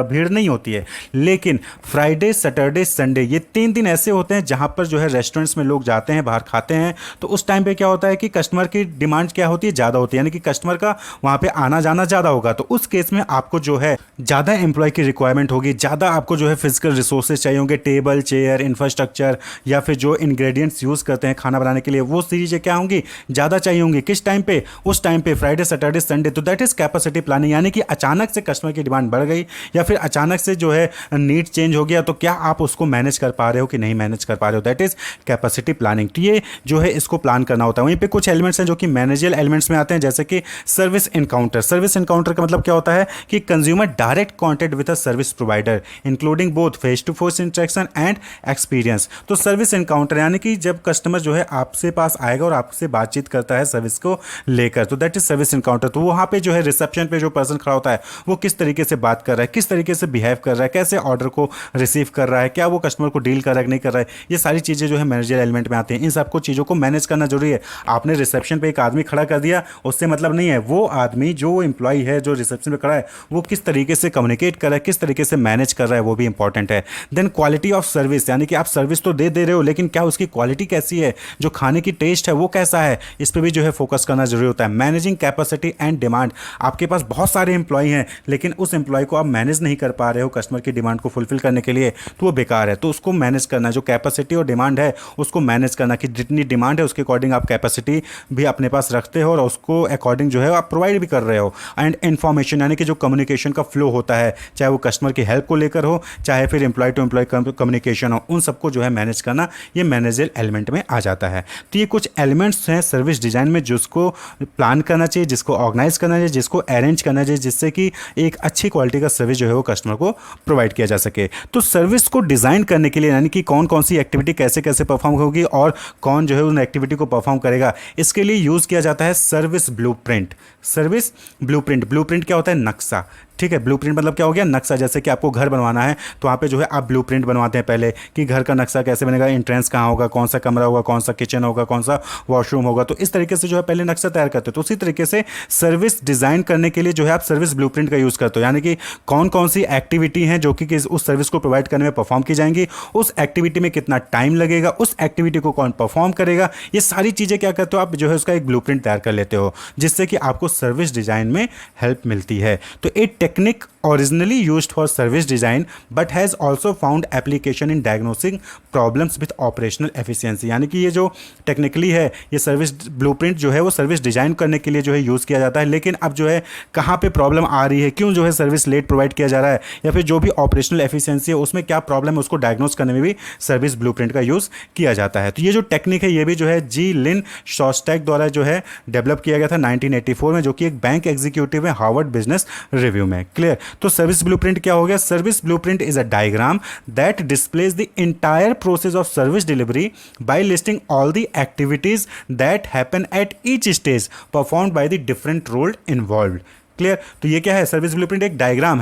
भीड़ नहीं होती है, लेकिन फ्राइडे, सैटरडे, संडे ये 3 दिन ऐसे होते हैं जहां पर जो है रेस्टोरेंट्स में लोग जाते हैं, बाहर खाते हैं। तो उस टाइम पे क्या होता है कि कस्टमर की डिमांड क्या होती है, ज़्यादा होती है, यानी कि कस्टमर का वहाँ पे आना जाना ज़्यादा होगा। तो उस केस में आपको जो है ज़्यादा एम्प्लॉय की रिक्वायरमेंट होगी, ज़्यादा आपको जो है फिजिकल रिसोर्सेज चाहिए होंगे, टेबल, चेयर, इंफ्रास्ट्रक्चर, या फिर जो इंग्रेडिएंट्स यूज़ करते हैं खाना बनाने के लिए वो चीज़ें क्या होंगी, ज़्यादा चाहिए होंगी। किस टाइम पे, उस टाइम पे फ्राइडे, सैटरडे, संडे। तो दैट इज़ कैपेसिटी प्लानिंग, यानी कि अचानक से कस्टमर की डिमांड बढ़ गई या फिर अचानक से जो है नीड चेंज हो गया, तो क्या आप उसको मैनेज कर पा रहे हो कि नहीं मैनेज कर पा रहे हो, दैट इज़ कैपेसिटी प्लानिंग। तो ये जो है इसको प्लान करना होता है। वहीं पे कुछ एलिमेंट्स हैं जो कि मैनेजरल एलिमेंट्स में आते हैं, जैसे कि सर्विस एनकाउंटर। सर्विस एनकाउंटर का मतलब क्या होता है कि consumer direct contact with a service provider including both face to face interaction and experience. तो सर्विस एनकाउंटर यानी कि जब कस्टमर जो है आपसे पास आएगा और आपसे बातचीत करता है सर्विस को लेकर, तो दैट इज सर्विस एनकाउंटर। तो वहाँ पे जो है रिसेप्शन पे जो पर्सन खड़ा होता है वो किस तरीके से बात कर रहा है, किस तरीके से बिहेव कर रहा है, कैसे ऑर्डर को रिसीव कर रहा है, क्या वो कस्टमर को डील कर रहा है नहीं कर रहा है, ये सारी चीज़ें जो है मैनेजर एलिमेंट में आती हैं। इन सबको चीज़ों को मैनेज करना जरूरी है। आपने रिसेप्शन पे एक आदमी खड़ा कर दिया उससे मतलब नहीं है, वो आदमी जो एम्प्लॉय है जो रिसेप्शन पे खड़ा है वो किस तरीके से कम्युनिकेट कर रहा है, किस तरीके से मैनेज कर रहा है वो भी इंपॉर्टेंट है। देन क्वालिटी ऑफ सर्विस, यानी कि आप सर्विस तो दे रहे हो लेकिन क्या उसकी क्वालिटी कैसी है, जो खाने की टेस्ट है वो कैसा है, इस पर भी जो है फोकस करना जरूरी होता है। मैनेजिंग कैपेसिटी एंड डिमांड, आपके पास बहुत सारे एम्प्लॉय हैं लेकिन उस एम्प्लॉय को आप मैनेज नहीं कर पा रहे हो कस्टमर की डिमांड को फुलफिल करने के लिए, तो वो बेकार है। तो उसको मैनेज करना, जो कैपेसिटी और डिमांड है उसको मैनेज करना, कि जितनी डिमांड है उसके अकॉर्डिंग आप कैपेसिटी भी अपने पास रखते हो और उसको अकॉर्डिंग जो है आप प्रोवाइड भी कर रहे हो। एंड इन्फॉर्मेशन, यानी कि जो कम्युनिकेशन का फ्लो होता है, चाहे वो कस्टमर की हेल्प को लेकर हो, चाहे फिर एम्प्लॉय टू एम्प्लॉय कम्युनिकेशन हो, उन सबको जो है मैनेज करना, ये मैनेजर एलिमेंट में आ जाता है। तो ये कुछ एलिमेंट्स हैं सर्विस डिजाइन में जिसको प्लान करना चाहिए, जिसको ऑर्गेनाइज करना चाहिए, जिसको अरेंज करना चाहिए, जिससे कि एक अच्छी क्वालिटी का सर्विस जो है वो कस्टमर को प्रोवाइड किया जा सके। तो सर्विस को डिज़ाइन करने के लिए, यानी कि कौन कौन सी एक्टिविटी कैसे कैसे परफॉर्म होगी और कौन जो है उन एक्टिविटी को परफॉर्म करेगा, इसके लिए यूज़ किया जाता है service blueprint. Service blueprint, blueprint क्या होता है? नक्शा। ठीक है, ब्लूप्रिंट मतलब क्या हो गया? नक्शा। जैसे कि आपको घर बनवाना है तो वहाँ पे जो है आप ब्लूप्रिंट बनवाते हैं पहले, कि घर का नक्शा कैसे बनेगा, एंट्रेंस कहाँ होगा, कौन सा कमरा होगा, कौन सा किचन होगा, कौन सा वॉशरूम होगा, तो इस तरीके से जो है पहले नक्शा तैयार करते हो। तो उसी तरीके से सर्विस डिज़ाइन करने के लिए जो है आप सर्विस ब्लूप्रिंट का यूज़ करते हो, यानी कि कौन कौन सी एक्टिविटी हैं जो कि उस सर्विस को प्रोवाइड करने में परफॉर्म की जाएंगी, उस एक्टिविटी में कितना टाइम लगेगा, उस एक्टिविटी को कौन परफॉर्म करेगा, ये सारी चीज़ें क्या करते हो आप, जो है उसका एक ब्लूप्रिंट तैयार कर लेते हो, जिससे कि आपको सर्विस डिज़ाइन में हेल्प मिलती है। तो a technique originally used for service design but has also found application in diagnosing problems with operational efficiency, यानी कि ये जो टेक्निकली है, ये सर्विस ब्लूप्रिंट जो है वो सर्विस डिजाइन करने के लिए जो है यूज़ किया जाता है, लेकिन अब जो है कहाँ पे प्रॉब्लम आ रही है, क्यों जो है सर्विस लेट प्रोवाइड किया जा रहा है, या फिर जो भी ऑपरेशनल एफिशिएंसी है उसमें क्या प्रॉब्लम है, उसको डायग्नोस करने में भी सर्विस ब्लूप्रिंट का यूज़ किया जाता है। तो ये जो टेक्निक है ये भी जो है जी लिन शॉस्टैक द्वारा जो है डेवलप किया गया था 1984 में, जो कि एक बैंक एग्जीक्यूटिव है हार्वर्ड बिजनेस रिव्यू में। क्लियर? तो सर्विस ब्लूप्रिंट क्या हो गया? Service blueprint is a diagram that displays the entire process of service delivery by listing all the activities that happen at each stage performed by the different role involved. Clear? तो ये क्या है? सर्विस ब्लूप्रिंट एक डायग्राम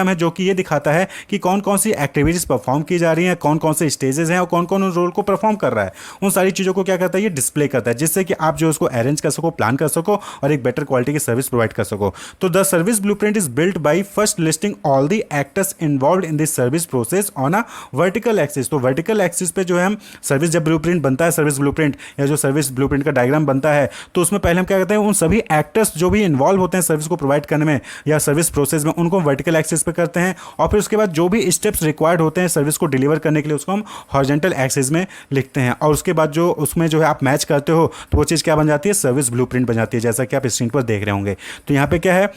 है जो कि ये दिखाता है कि कौन कौन सी एक्टिविटीज परफॉर्म की जा रही हैं, कौन कौन से स्टेजेस हैं और कौन कौन उन रोल को परफॉर्म कर रहा है, उन सारी चीज़ों को क्या करता है, ये डिस्प्ले करता है, जिससे कि आप जो उसको अरेंज कर सको, प्लान कर सको और एक बेटर क्वालिटी की सर्विस प्रोवाइड कर सको। तो the service blueprint is built by first listing all the actors involve in this service process on a vertical axis. तो वर्टिकल एक्सिस पे जो है हम सर्विस, जब ब्लूप्रिंट बनता है, सर्विस ब्लूप्रिंट या जो सर्विस ब्लूप्रिंट का डायग्राम बनता है, तो उसमें पहले हम क्या करते हैं, उन सभी एक्टर्स जो भी इन्वॉल्व होते हैं सर्विस को प्रोवाइड करने में या सर्विस प्रोसेस में, उनको वर्टिकल एक्सिस पे करते हैं, और फिर उसके बाद जो भी स्टेप्स रिक्वायर्ड होते हैं सर्विस को डिलीवर करने के लिए उसको हम हॉरिजॉन्टल एक्सिस में लिखते हैं, और उसके बाद जो उसमें जो है आप मैच करते हो तो वो चीज़ क्या बन जाती है? सर्विस ब्लूप्रिंट बन जाती है, जैसा कि आप स्क्रीन पर देख रहे होंगे। तो यहाँ पे क्या है,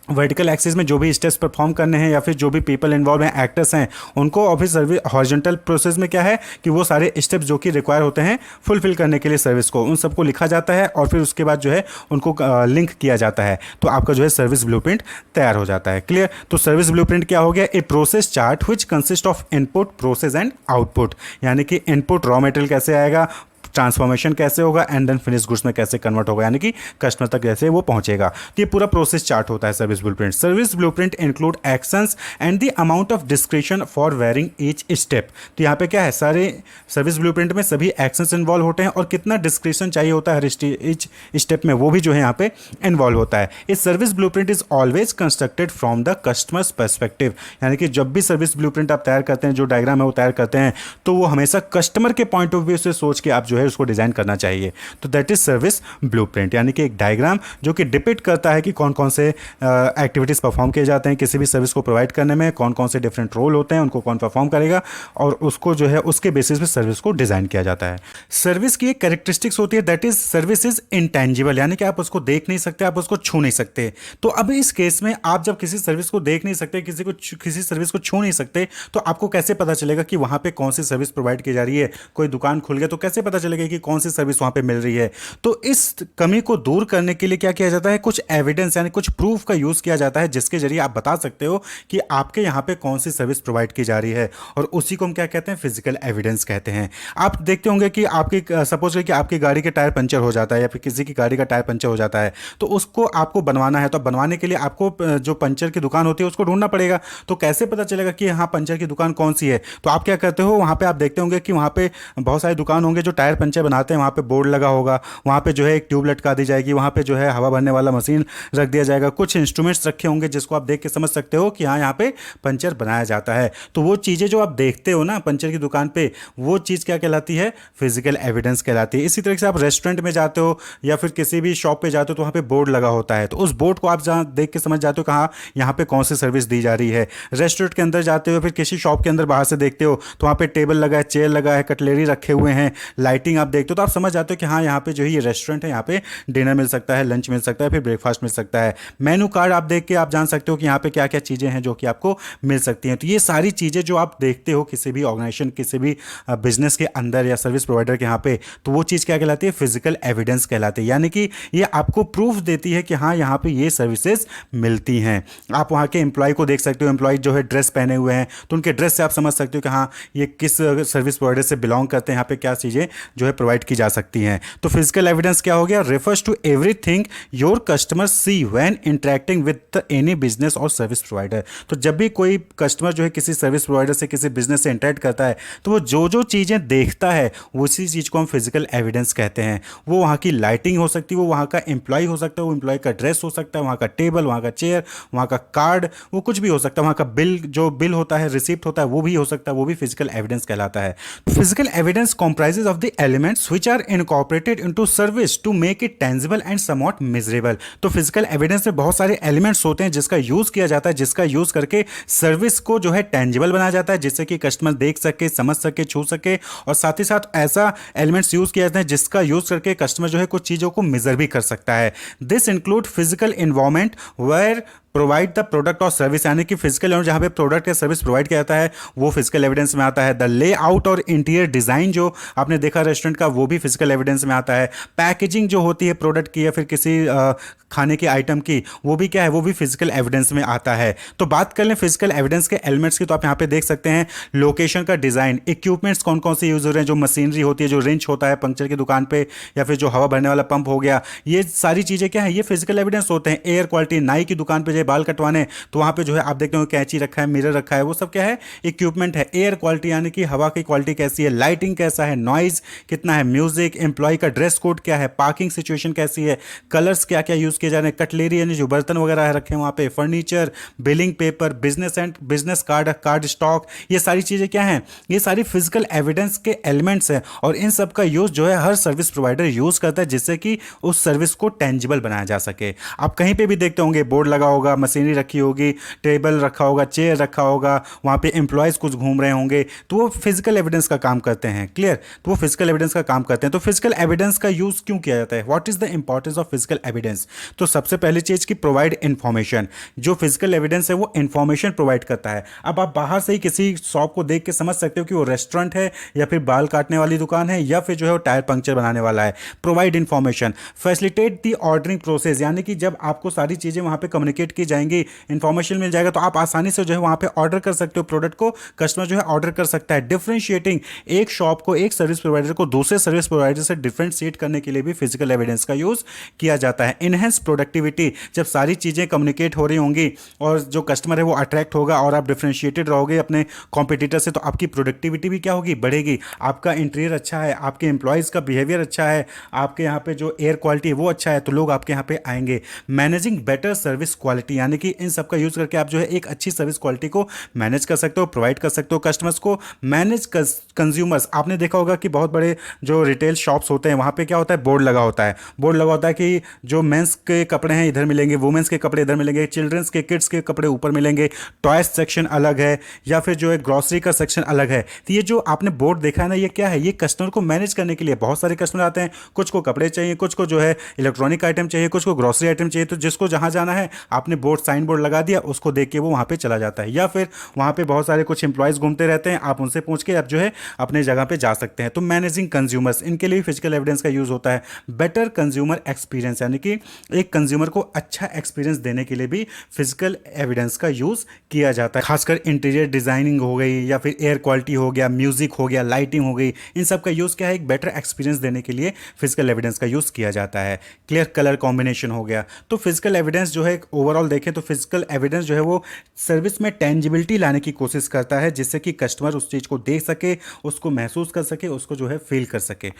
वर्टिकल एक्सिस में जो भी स्टेप्स परफॉर्म करने हैं या फिर जो भी पीपल इन्वॉल्व हैं, एक्टर्स हैं, उनको, और फिर सर्विस हॉरिजॉन्टल प्रोसेस में क्या है कि वो सारे स्टेप्स जो कि रिक्वायर होते हैं फुलफिल करने के लिए सर्विस को, उन सबको लिखा जाता है और फिर उसके बाद जो है उनको लिंक किया जाता है, तो आपका जो है सर्विस ब्लूप्रिंट तैयार हो जाता है। क्लियर? तो सर्विस ब्लूप्रिंट क्या हो गया? A process chart which consist of input, process and output, यानी कि इनपुट रॉ मटेरियल कैसे आएगा, ट्रांसफॉर्मेशन कैसे होगा, एंड देन फिनिश गुड्स में कैसे कन्वर्ट होगा, यानी कि कस्टमर तक कैसे वो पहुंचेगा। तो ये पूरा प्रोसेस चार्ट होता है service blueprint. Service blueprint include actions and the amount of description for wearing each step. तो यहाँ पे क्या है, सारे सर्विस ब्लूप्रिंट में सभी एक्शंस इन्वॉल्व होते हैं और कितना डिस्क्रिप्शन चाहिए होता है हर ईच स्टेप में, वो भी जो है यहाँ पे इन्वॉल्व होता है। इस service blueprint is always constructed from the customers perspective, यानी कि जब भी सर्विस ब्लूप्रिंट आप तैयार करते हैं, जो डायग्राम है वो तैयार करते हैं, तो वो हमेशा कस्टमर के पॉइंट ऑफ व्यू से सोच के आप जो है उसको डिजाइन करना चाहिए। तो दैट इज सर्विस ब्लूप्रिंट, यानी कि एक डायग्राम जो कि डिपिक्ट करता है कि कौन कौन से एक्टिविटीज परफॉर्म किए जाते हैं किसी भी सर्विस को प्रोवाइड करने में, कौन कौन से डिफरेंट रोल होते हैं, उनको कौन परफॉर्म करेगा, और उसको जो है उसके बेसिस पे सर्विस को डिजाइन किया जाता है। सर्विस की एक कैरेक्टरिस्टिक्स होती है, that is service is intangible, यानी कि आप उसको देख नहीं सकते, आप उसको छू नहीं सकते। तो अब इस केस में आप जब किसी सर्विस को देख नहीं सकते, किसी सर्विस को छू नहीं सकते, तो आपको कैसे पता चलेगा कि वहां पे कौन सी सर्विस प्रोवाइड की जा रही है? कोई दुकान खुल गया तो कैसे पता चलेगा कि कौन सी सर्विस वहां पे मिल रही है? तो इस कमी को दूर करने के लिए क्या किया जाता है, कुछ एविडेंस यानी कुछ प्रूफ का यूज किया जाता है, जिसके जरिए आप बता सकते हो कि आपके यहां पे कौन सी सर्विस प्रोवाइड की जा रही है, और उसी को हम क्या कहते हैं, फिजिकल एविडेंस कहते हैं। आप देखते होंगे कि आपकी सपोज कि आपकी गाड़ी के टायर पंचर हो जाता है या फिर किसी की गाड़ी का टायर पंचर हो जाता है, तो उसको आपको बनवाना है, तो बनवाने के लिए आपको जो पंचर की दुकान होती है उसको ढूंढना पड़ेगा। तो कैसे पता चलेगा कि हाँ पंचर की दुकान कौन सी है? तो आप क्या करते हो, वहां पे आप देखते होंगे कि वहां पे बहुत सारी दुकान होंगे जो टायर पंचर बनाते हैं वहाँ पे बोर्ड लगा होगा, वहाँ पे जो है एक ट्यूब लटका दी जाएगी, वहाँ पे जो है हवा भरने वाला मशीन रख दिया जाएगा, कुछ इंस्ट्रूमेंट्स रखे होंगे जिसको आप देख के समझ सकते हो कि हाँ यहाँ पे पंचर बनाया जाता है। तो वो चीज़ें जो आप देखते हो ना पंचर की दुकान पे, वो चीज़ क्या कहलाती है? फिजिकल एविडेंस कहलाती है। इसी तरीके से आप रेस्टोरेंट में जाते हो या फिर किसी भी शॉप पे जाते हो तो वहाँ पे बोर्ड लगा होता है, तो उस बोर्ड को आप जहाँ देख के समझ जाते हो कि हाँ यहाँ पे कौन सी सर्विस दी जा रही है। रेस्टोरेंट के अंदर जाते हो, फिर किसी शॉप के अंदर बाहर से देखते हो तो वहाँ पे टेबल लगा है, चेयर लगा है, कटलेरी रखे हुए हैं, लाइटिंग आप देखते हो तो आप समझ जाते हो कि हाँ यहाँ पे जो है ये रेस्टोरेंट है, यहाँ पे डिनर मिल सकता है, लंच मिल सकता है, फिर ब्रेकफास्ट मिल सकता है। मेनू कार्ड आप देख के आप जान सकते हो कि यहाँ पे क्या क्या चीज़ें हैं जो कि आपको मिल सकती हैं। तो ये सारी चीज़ें जो आप देखते हो किसी भी ऑर्गेनाइजेशन, किसी भी बिजनेस के अंदर या सर्विस प्रोवाइडर के यहाँ पे, तो वो चीज़ क्या कहलाती है? फिजिकल एविडेंस कहलाती है। यानी कि ये आपको प्रूफ देती है कि हाँ यहाँ पे ये सर्विसेज मिलती हैं। आप वहाँ के एम्प्लॉय को देख सकते हो, एम्प्लॉय जो है ड्रेस पहने हुए हैं तो उनके ड्रेस से आप समझ सकते हो कि हाँ ये किस सर्विस प्रोवाइडर से बिलोंग करते हैं, यहाँ पे क्या चीज़ें जो है प्रोवाइड की जा सकती हैं। तो फिजिकल एविडेंस क्या हो गया? Refers to everything your customer see when interacting with any business or service provider. तो जब भी कोई कस्टमर जो है किसी सर्विस प्रोवाइडर से, किसी बिजनेस से इंटरेक्ट करता है तो वो जो जो चीज़ें देखता है उसी चीज़ को हम फिजिकल एविडेंस कहते हैं। वो वहाँ की लाइटिंग हो सकती है, वो वहाँ का एम्प्लॉय हो सकता है, वो एम्प्लॉय का ड्रेस हो सकता है, वहाँ का टेबल, वहाँ का चेयर, वहाँ का कार्ड, वो कुछ भी हो सकता है, वहाँ का बिल, जो बिल होता है, रिसिप्ट होता है, वो भी हो सकता है, वो भी फिजिकल एविडेंस कहलाता है। Physical evidence comprises of the elements which are incorporated into service to make it tangible and somewhat measurable। तो फिजिकल एविडेंस में बहुत सारे एलिमेंट्स होते हैं जिसका यूज किया जाता है, जिसका यूज करके सर्विस को जो है टेंजिबल बनाया जाता है, जिससे कि कस्टमर देख सके, समझ सके, छू सके, और साथ ही साथ ऐसा एलिमेंट्स यूज किया जाता है जिसका यूज करके कस्टमर जो है कुछ चीज़ों को मेजर भी कर सकता है। This include physical environment where provide the product और सर्विस, यानी कि फिजिकल एविडेंस जहाँ पे प्रोडक्ट या सर्विस प्रोवाइड किया जाता है वो फिजिकल एविडेंस में आता है। द लेआउट और इंटीरियर डिज़ाइन जो आपने देखा रेस्टोरेंट का, वो भी फिजिकल एविडेंस में आता है। पैकेजिंग जो होती है प्रोडक्ट की या फिर किसी खाने के आइटम की, वो भी क्या है? वो भी फिजिकल एविडेंस में आता है। तो बात कर लें फिजिकल एविडेंस के एलिमेंट्स की, तो आप यहाँ पे देख सकते हैं लोकेशन का डिज़ाइन, इक्विपमेंट्स कौन कौन से यूज हो रहे हैं, जो मशीनरी होती है, जो रिंच होता है पंक्चर की दुकान पे, या फिर जो हवा भरने वाला पंप हो गया, ये सारी चीज़ें क्या है? ये फिजिकल एविडेंस होते हैं। एयर क्वालिटी, नाई की दुकान पर जो बाल कटवाने तो वहाँ पे जो है आप देखते हो कैंची रखा है, मिरर रखा है, वो सब क्या है? इक्विपमेंट है। एयर क्वालिटी यानी कि हवा की क्वालिटी कैसी है, लाइटिंग कैसा है, नॉइज कितना है, म्यूजिक, एम्प्लॉय का ड्रेस कोड क्या है, पार्किंग सिचुएशन कैसी है, कलर्स क्या क्या यूज किए जा रहे हैं, कटलेरी यानी जो बर्तन वगैरह रखे हैं वहाँ पे, furniture, billing paper, business and business card, card stock, ये सारी चीज़ें क्या हैं? ये सारी फिजिकल एविडेंस के एलिमेंट्स हैं, और इन सब का यूज जो है हर सर्विस प्रोवाइडर यूज करता है जिससे कि उस सर्विस को टेंजिबल बनाया जा सके। आप कहीं पे भी देखते होंगे बोर्ड लगा होगा, मशीनरी रखी होगी, टेबल रखा होगा, चेयर रखा होगा, वहाँ पे एम्प्लॉयज़ कुछ घूम रहे होंगे, तो वो फिजिकल एविडेंस का काम करते हैं। क्लियर? तो वो फिजिकल एविडेंस का काम करते हैं। तो फिजिकल एविडेंस का यूज़ क्यों किया जाता है? What is the importance of physical evidence? तो सबसे पहली चीज़ की प्रोवाइड इन्फॉर्मेशन। जो फिजिकल एविडेंस है वो इन्फॉर्मेशन प्रोवाइड करता है। अब आप बाहर से ही किसी शॉप को देख के समझ सकते हो कि वो रेस्टोरेंट है या फिर बाल काटने वाली दुकान है या फिर जो है वो टायर पंक्चर बनाने वाला है। Provide information, facilitate the ordering process, यानी कि जब आपको सारी चीज़ें वहाँ पे कम्युनिकेट की जाएंगी, इन्फॉर्मेशन मिल जाएगा, तो आप आसानी से जो है वहाँ पे ऑर्डर कर सकते हो प्रोडक्ट को, कस्टमर जो है ऑर्डर कर सकता है। डिफरेंशिएटिंग, एक शॉप को, एक सर्विस प्रोवाइडर को दूसरे सर्विस प्रोवाइडर से डिफरेंशिएट करने के लिए भी फिजिकल एविडेंस का यूज़ किया जाता है। इनहेंस प्रोडक्टिविटी, जब सारी चीज़ें कम्युनिकेट हो रही होंगी और जो कस्टमर है वो अट्रैक्ट होगा और आप डिफरेंशिएटेड रहोगे अपने कॉम्पिटिटर से, तो आपकी प्रोडक्टिविटी भी क्या होगी? बढ़ेगी। आपका इंटीरियर अच्छा है, आपके एम्प्लॉयज़ का बिहेवियर अच्छा है, आपके यहाँ पे जो एयर क्वालिटी है वो अच्छा है, तो लोग आपके यहाँ पे आएंगे। मैनेजिंग बेटर सर्विस क्वालिटी, यानी कि इन सब का यूज़ करके आप जो है एक अच्छी सर्विस क्वालिटी को मैनेज कर सकते हो, प्रोवाइड कर सकते हो कस्टमर्स को। मैनेज कंज्यूमर्स, आपने देखा होगा कि बहुत बड़े जो रिटेल शॉप्स होते हैं वहाँ पे क्या होता है? बोर्ड लगा होता है। बोर्ड लगा होता है कि जो मेंस के कपड़े हैं इधर मिलेंगे, वुमेन्स के कपड़े इधर मिलेंगे, चिल्ड्रंस के, किड्स के कपड़े ऊपर मिलेंगे, टॉयज सेक्शन अलग है, या फिर जो है ग्रॉसरी का सेक्शन अलग है। तो ये जो आपने बोर्ड देखा है ना, ये क्या है? ये कस्टमर को मैनेज करने के लिए। बहुत सारे कस्टमर आते हैं, कुछ को कपड़े चाहिए, कुछ को जो है इलेक्ट्रॉनिक आइटम चाहिए, कुछ को ग्रॉसरी आइटम चाहिए, तो जिसको जहाँ जाना है आपने बोर्ड, साइन बोर्ड लगा दिया, उसको देख के वो वहाँ पे चला जाता है। या फिर वहाँ पे बहुत सारे कुछ इंप्लॉयज़ घूमते रहते हैं, आप उनसे पूछ के आप जो है अपने जगह पे जा सकते हैं। तो मैनेजिंग कंज्यूमर्स, इनके लिए फिजिकल एविडेंस का यूज़ होता है। बेटर कंज्यूमर एक्सपीरियंस, यानी कि एक कंज्यूमर को अच्छा एक्सपीरियंस देने के लिए भी फिजिकल एविडेंस का यूज़ किया जाता है। खासकर इंटीरियर डिज़ाइनिंग हो गई, या फिर एयर क्वालिटी हो गया, म्यूजिक हो गया, लाइटिंग हो गई, इन सब का यूज़ क्या है? एक बेटर एक्सपीरियंस देने के लिए फिजिकल एविडेंस का यूज़ किया जाता है। क्लियर? कलर कॉम्बिनेशन हो गया। तो फिजिकल एविडेंस जो है ओवरऑल देखें तो फिजिकल एविडेंस जो है वो सर्विस में टेंजिबिलिटी लाने की कोशिश करता है, जिससे कि कस्टमर उस चीज़ को देख सके, उसको महसूस कर सके, उसको जो है फील कर सके।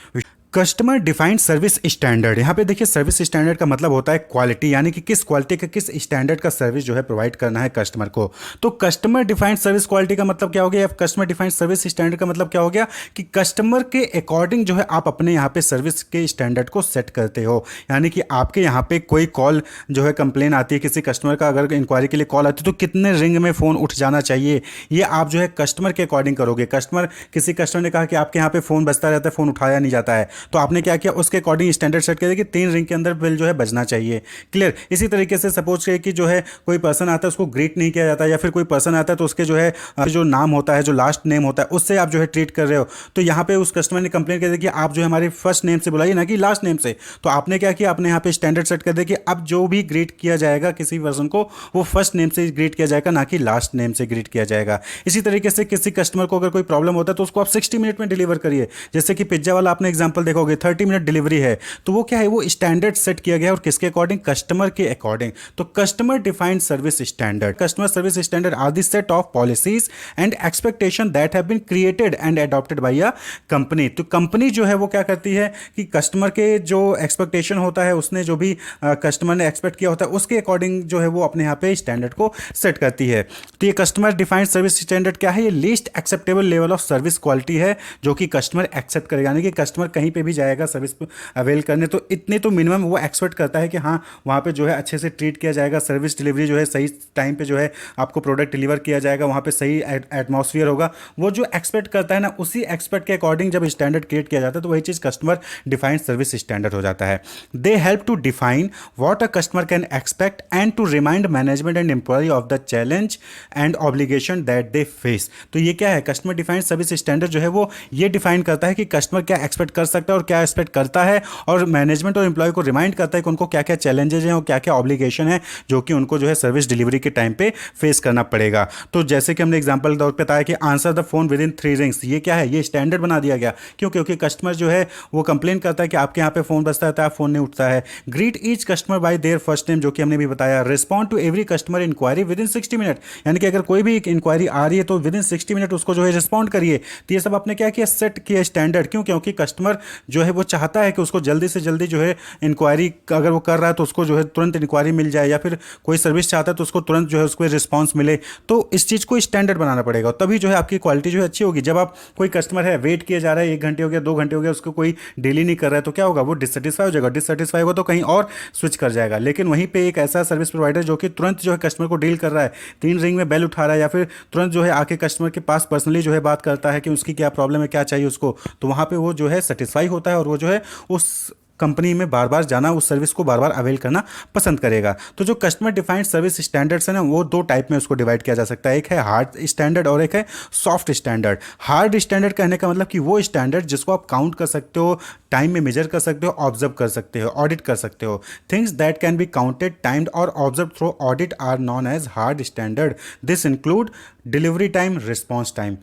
कस्टमर डिफाइंड सर्विस स्टैंडर्ड, यहाँ पे देखिए सर्विस स्टैंडर्ड का मतलब होता है क्वालिटी, यानी कि किस क्वालिटी का किस स्टैंडर्ड का सर्विस जो है प्रोवाइड करना है कस्टमर को। तो कस्टमर डिफाइंड सर्विस क्वालिटी का मतलब क्या हो गया, या कस्टमर डिफाइंड सर्विस स्टैंडर्ड का मतलब क्या हो गया कि कस्टमर के अकॉर्डिंग जो है आप अपने यहाँ पे सर्विस के स्टैंडर्ड को सेट करते हो। यानी कि आपके यहाँ पे कोई कॉल जो है कंप्लेन आती है किसी कस्टमर का, अगर इंक्वायरी के लिए कॉल आती है तो कितने रिंग में फ़ोन उठ जाना चाहिए, ये आप जो है कस्टमर के अकॉर्डिंग करोगे। किसी कस्टमर ने कहा कि आपके यहाँ पे फ़ोन बजता रहता है, फ़ोन उठाया नहीं जाता है, तो आपने क्या किया, उसके अकॉर्डिंग स्टैंडर्ड सेट कर दिया कि 3 रिंग के अंदर बिल जो है बजना चाहिए। क्लियर। इसी तरीके से सपोज करिए कि जो है कोई पर्सन आता है उसको ग्रीट नहीं किया जाता, या फिर कोई पर्सन आता है तो उसके जो है जो नाम होता है, जो लास्ट नेम होता है, उससे आप जो है ट्रीट कर रहे हो। तो यहाँ पे उस कस्टमर ने कंप्लेन कर दिया कि आप जो है हमारे फर्स्ट नेम से बुलाइए ना कि लास्ट नेम से। तो आपने क्या किया, आपने यहाँ पे स्टैंडर्ड सेट कर दिया कि अब जो भी ग्रीट किया जाएगा किसी पर्सन को, वो फर्स्ट नेम से ग्रीट किया जाएगा, ना कि लास्ट नेम से ग्रीट किया जाएगा। इसी तरीके से किसी कस्टमर को अगर कोई प्रॉब्लम होता है तो उसको आप 60 मिनट में डिलीवर करिए। जैसे कि पिज्जा वाला आपने एग्जांपल देखोगे 30 मिनट डिलीवरी है, तो वो क्या है, वो स्टैंडर्ड सेट किया गया है, और किसके अकॉर्डिंग, कस्टमर के अकॉर्डिंग। तो customer defined service standard, customer service standard are the set of policies and expectation that have been created and adopted by a company. तो कंपनी जो है वो क्या करती है कि कस्टमर के जो एक्सपेक्टेशन होता है, उसने जो भी कस्टमर ने एक्सपेक्ट किया होता है उसके अकॉर्डिंग जो है वो अपने यहाँ पे स्टैंडर्ड को सेट करती है। तो ये कस्टमर डिफाइंड सर्विस स्टैंडर्ड क्या है, ये least acceptable level of service quality है जो कि कस्टमर एक्सेप्ट करेगा। यानी कि कस्टमर कहीं पे भी जाएगा सर्विस अवेल करने, तो इतने तो मिनिमम वो एक्सपेक्ट करता है कि हाँ वहाँ पे जो है अच्छे से ट्रीट किया जाएगा, सर्विस डिलीवरी जो है सही टाइम पे जो है आपको प्रोडक्ट डिलीवर किया जाएगा, वहाँ पे सही एटमॉस्फेयर होगा। वो जो एक्सपेक्ट करता है ना, उसी एक्सपेक्ट के अकॉर्डिंग जब स्टैंडर्ड क्रिएट किया जाता है तो वही चीज़ कस्टमर डिफाइंड सर्विस स्टैंडर्ड हो जाता है। They help to define what a customer can expect and to remind management and employ of the challenge and obligation that they face. तो ये क्या है, कस्टमर डिफाइंड सर्विस स्टैंडर्ड जो है वो ये डिफाइन करता है कि कस्टमर क्या एक्सपेक्ट कर सकता है और क्या एक्सपेक्ट करता है, और मैनेजमेंट और एम्प्लॉय को रिमाइंड करता है कि उनको क्या क्या चैलेंजेज हैं और क्या क्या ऑब्लिगेशन है जो कि उनको जो है सर्विस डिलीवरी के टाइम पे फेस करना पड़ेगा। तो जैसे कि हमने एग्जांपल तौर पे बताया कि answer the phone with in 3 rings, ये क्या है, ये स्टैंडर्ड बना दिया गया। क्यों? क्योंकि कस्टमर जो है वो कंप्लेन करता है कि आपके यहाँ पे फोन बजता है, फोन नहीं उठता है। Greet each customer by their first name, जो कि हमने भी बताया। Respond to every customer inquiry within 60 minute, यानी कि अगर कोई भी इंक्वायरी आ रही है तो विद इन 60 मिनट उसको जो है रिस्पॉन्ड करिए। तो ये सब आपने क्या किया, सेट किया स्टैंडर्ड। क्यों? क्योंकि कस्टमर जो है वो चाहता है कि उसको जल्दी से जल्दी जो है इंक्वायरी अगर वो कर रहा है तो उसको जो है तुरंत इंक्वायरी मिल जाए, या फिर कोई सर्विस चाहता है तो उसको तुरंत जो है उसको रिस्पॉन्स मिले। तो इस चीज़ को स्टैंडर्ड बनाना पड़ेगा, तभी जो है आपकी क्वालिटी जो है अच्छी होगी। जब आप कोई कस्टमर है वेट किया जा रहा है, 1 घंटे हो गया, 2 घंटे हो गया, उसको कोई डेली नहीं कर रहा है, तो क्या होगा, वो डिससेटिस्फाई हो जाएगा। डिससेटिस्फाई होगा तो कहीं और स्विच कर जाएगा। लेकिन वहीं पे एक ऐसा सर्विस प्रोवाइडर जो कि तुरंत जो है कस्टमर को डील कर रहा है, 3 रिंग में बेल उठा रहा है, या फिर तुरंत जो है आके कस्टमर के पास पर्सनली जो है बात करता है कि उसकी क्या प्रॉब्लम है, क्या चाहिए उसको, तो वहाँ पे वो जो है सेटिस्फाई होता है और वो जो है उस कंपनी में बार बार जाना, उस सर्विस को बार बार अवेल करना पसंद करेगा। तो जो कस्टमर डिफाइंड सर्विस स्टैंडर्ड्स है ना, वो 2 टाइप में उसको डिवाइड किया जा सकता है। एक है हार्ड स्टैंडर्ड और एक है सॉफ्ट स्टैंडर्ड। हार्ड स्टैंडर्ड कहने का मतलब कि वो स्टैंडर्ड जिसको आप काउंट कर सकते हो, टाइम में मेजर कर सकते हो, ऑब्जर्व कर सकते हो, ऑडिट कर सकते हो। Things that can be counted, timed और observe through audit are known as hard standard. This include delivery time, response time.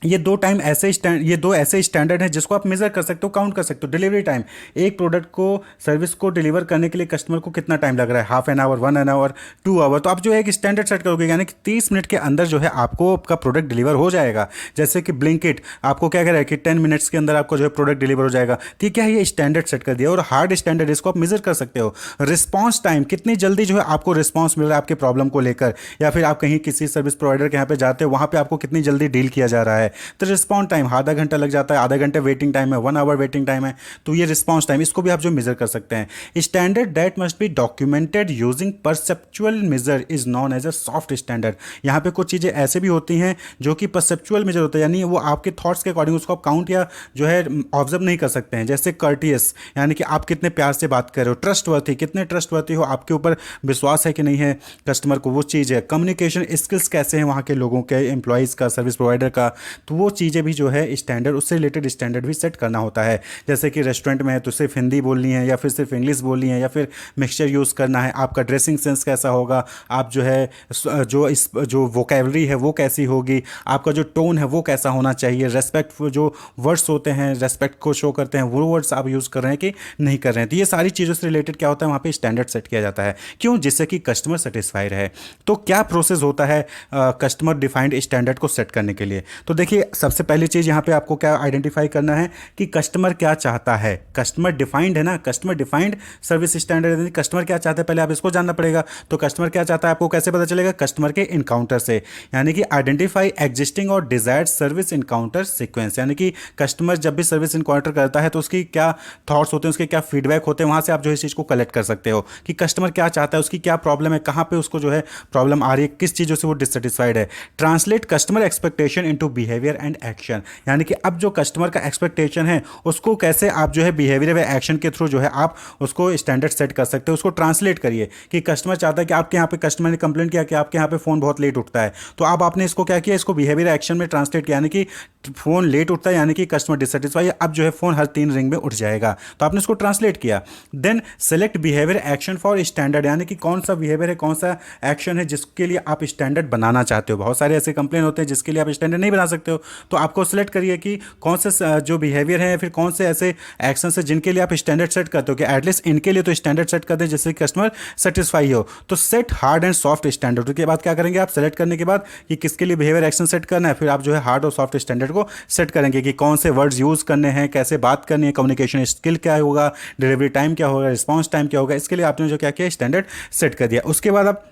ये दो ऐसे स्टैंडर्ड हैं जिसको आप मेजर कर सकते हो, काउंट कर सकते हो। डिलीवरी टाइम, एक प्रोडक्ट को, सर्विस को डिलीवर करने के लिए कस्टमर को कितना टाइम लग रहा है, half an hour, 1 hour, 2 hour. तो आप जो है एक स्टैंडर्ड सेट करोगे, यानी कि 30 मिनट के अंदर जो है आपको आपका प्रोडक्ट डिलीवर हो जाएगा। जैसे कि ब्लिंकिट आपको क्या कह रहा है कि 10 मिनट्स के अंदर आपको जो है प्रोडक्ट डिलीवर हो जाएगा। तो ये क्या है, ये स्टैंडर्ड सेट कर दिया। और हार्ड स्टैंडर्ड, इसको आप मेजर कर सकते हो। रिस्पॉन्स टाइम, कितनी जल्दी जो है आपको रिस्पॉन्स मिल रहा है आपके प्रॉब्लम को लेकर, या फिर आप कहीं किसी सर्विस प्रोवाइडर के यहाँ पे जाते हो, वहाँ पे आपको कितनी जल्दी डील किया जा रहा है। तो रिस्पॉन्स टाइम, आधा घंटा लग जाता है, आधा घंटे वेटिंग टाइम है, 1 आवर वेटिंग टाइम है, तो ये रिस्पॉन्स टाइम, इसको भी आप जो मेजर कर सकते हैं। Standard that must be documented using perceptual measure is known as a soft standard. यहाँ पे कुछ चीज़ें ऐसे भी होती हैं जो कि परसेप्चुअल मेजर होता है, यानी वो आपके थॉट्स के अकॉर्डिंग उसको आप काउंट या जो है ऑब्जर्व नहीं कर सकते हैं। जैसे कर्टियस, यानी कि आप कितने प्यार से बात कर रहे हो। ट्रस्टवर्थी, कितने ट्रस्टवर्थी हो, आपके ऊपर विश्वास है कि नहीं है कस्टमर को, वो चीज़ है। कम्युनिकेशन स्किल्स कैसे हैं वहाँ के लोगों के, एम्प्लॉयज़ का, सर्विस प्रोवाइडर का, तो वो चीज़ें भी जो है स्टैंडर्ड, उससे रिलेटेड स्टैंडर्ड भी सेट करना होता है। जैसे कि रेस्टोरेंट में है तो सिर्फ हिंदी बोलनी है या फिर सिर्फ इंग्लिश बोलनी है, या फिर मिक्सचर यूज़ करना है। आपका ड्रेसिंग सेंस कैसा होगा, आप जो है जो वोकेबलरी है वो कैसी होगी, आपका जो टोन है वो कैसा होना चाहिए, रेस्पेक्ट जो वर्ड्स होते हैं रेस्पेक्ट को शो करते हैं, वो वर्ड्स आप यूज़ कर रहे हैं कि नहीं कर रहे हैं। तो ये सारी चीज़ों से रिलेटेड क्या होता है, वहाँ पे स्टैंडर्ड सेट किया जाता है। क्यों? जिससे कि कस्टमर सेटिस्फाई रहे। तो क्या प्रोसेस होता है कस्टमर डिफाइंड स्टैंडर्ड को सेट करने के लिए? तो देखिए सबसे पहली चीज़ यहाँ पे आपको क्या आइडेंटिफाई करना है कि कस्टमर क्या चाहता है। कस्टमर डिफाइंड है ना, कस्टमर डिफाइंड सर्विस स्टैंडर्ड, यानी कस्टमर क्या चाहता है पहले आप इसको जानना पड़ेगा। तो कस्टमर क्या चाहता है आपको कैसे पता चलेगा? कस्टमर के इनकाउंटर से, यानी कि आइडेंटिफाई एग्जिस्टिंग और डिजायर्ड सर्विस इनकाउंटर सीक्वेंस, यानी कि कस्टमर जब भी सर्विस इनकाउंटर करता है तो उसकी क्या थॉट्स होते हैं, उसके क्या फीडबैक होते हैं, वहाँ से आप जो है इस चीज़ को कलेक्ट कर सकते हो कि कस्टमर क्या चाहता है, उसकी क्या प्रॉब्लम है, कहाँ पे उसको जो है प्रॉब्लम आ रही है, किस चीज़ों से वो डिससेटिस्फाइड है। Translate customer expectation into behaviour and action, यानी कि अब जो कस्टमर का एक्सपेक्टेशन है उसको कैसे आप जो है बिहेवियर व एक्शन के थ्रू जो है आप उसको स्टैंडर्ड सेट कर सकते हो। उसको ट्रांसलेट करिए कि कस्टमर चाहता है कि आपके यहाँ पे, कस्टमर ने कंप्लेंट किया कि आपके यहाँ पे फ़ोन बहुत लेट उठता है, तो अब आपने इसको क्या किया, इसको बिहेवियर एक्शन में ट्रांसलेट किया, यानी कि फ़ोन लेट उठता है यानी कि कस्टमर डिससेटिस्फाई, अब जो है फ़ोन हर 3 रिंग में उठ जाएगा, तो आपने इसको ट्रांसलेट किया। Then select behaviour action for standard, यानी कि कौन सा बिहेवियर है, कौन सा एक्शन है जिसके लिए आप स्टैंडर्ड बनाना चाहते हो। बहुत सारे ऐसे कंप्लेन होते हैं जिसके लिए आप स्टैंडर्ड नहीं बना सकते हो, तो आपको सेलेक्ट करिए कि कौन से जो बिहेवियर है या फिर कौन से ऐसे एक्शन है जिनके लिए आप स्टैंडर्ड सेट करते हो कि एटलीस्ट इनके लिए तो स्टैंडर्ड सेट कर दें जिससे कस्टमर सेटिस्फाई हो। तो set hard and soft standard के बाद क्या करेंगे आप, सेलेक्ट करने के बाद कि किसके लिए बिहेवियर एक्शन सेट करना है, फिर आप जो है हार्ड और सॉफ्ट स्टैंडर्ड को सेट करेंगे कि कौन से वर्ड्स यूज़ करने हैं, कैसे बात करनी है, कम्युनिकेशन स्किल क्या होगा, डिलीवरी टाइम क्या होगा, रिस्पॉन्स टाइम क्या होगा, इसके लिए आपने जो क्या किया स्टैंडर्ड सेट कर दिया। उसके बाद आप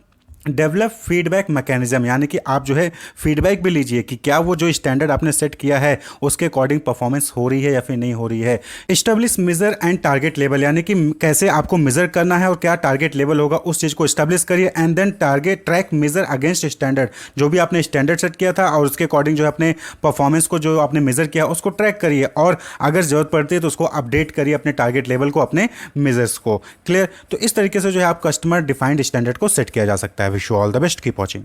डेवलप फीडबैक मैकेनिज्म, यानी कि आप जो है फीडबैक भी लीजिए कि क्या वो जो स्टैंडर्ड आपने सेट किया है उसके अकॉर्डिंग परफॉर्मेंस हो रही है या फिर नहीं हो रही है। Establish measure and target level, यानी कि कैसे आपको मेजर करना है और क्या टारगेट लेवल होगा उस चीज़ को इस्टेब्लिश करिए। And then target track measure against standard, जो भी आपने स्टैंडर्ड सेट किया था और उसके अकॉर्डिंग जो है अपने परफॉर्मेंस को जो आपने मेजर किया उसको ट्रैक करिए, और अगर जरूरत पड़ती है तो उसको अपडेट करिए अपने टारगेट लेवल को, अपने मेजर्स को। क्लियर? तो इस तरीके से जो है आप कस्टमर डिफाइंड स्टैंडर्ड को सेट किया जा सकता है। Wish you all the best, keep watching.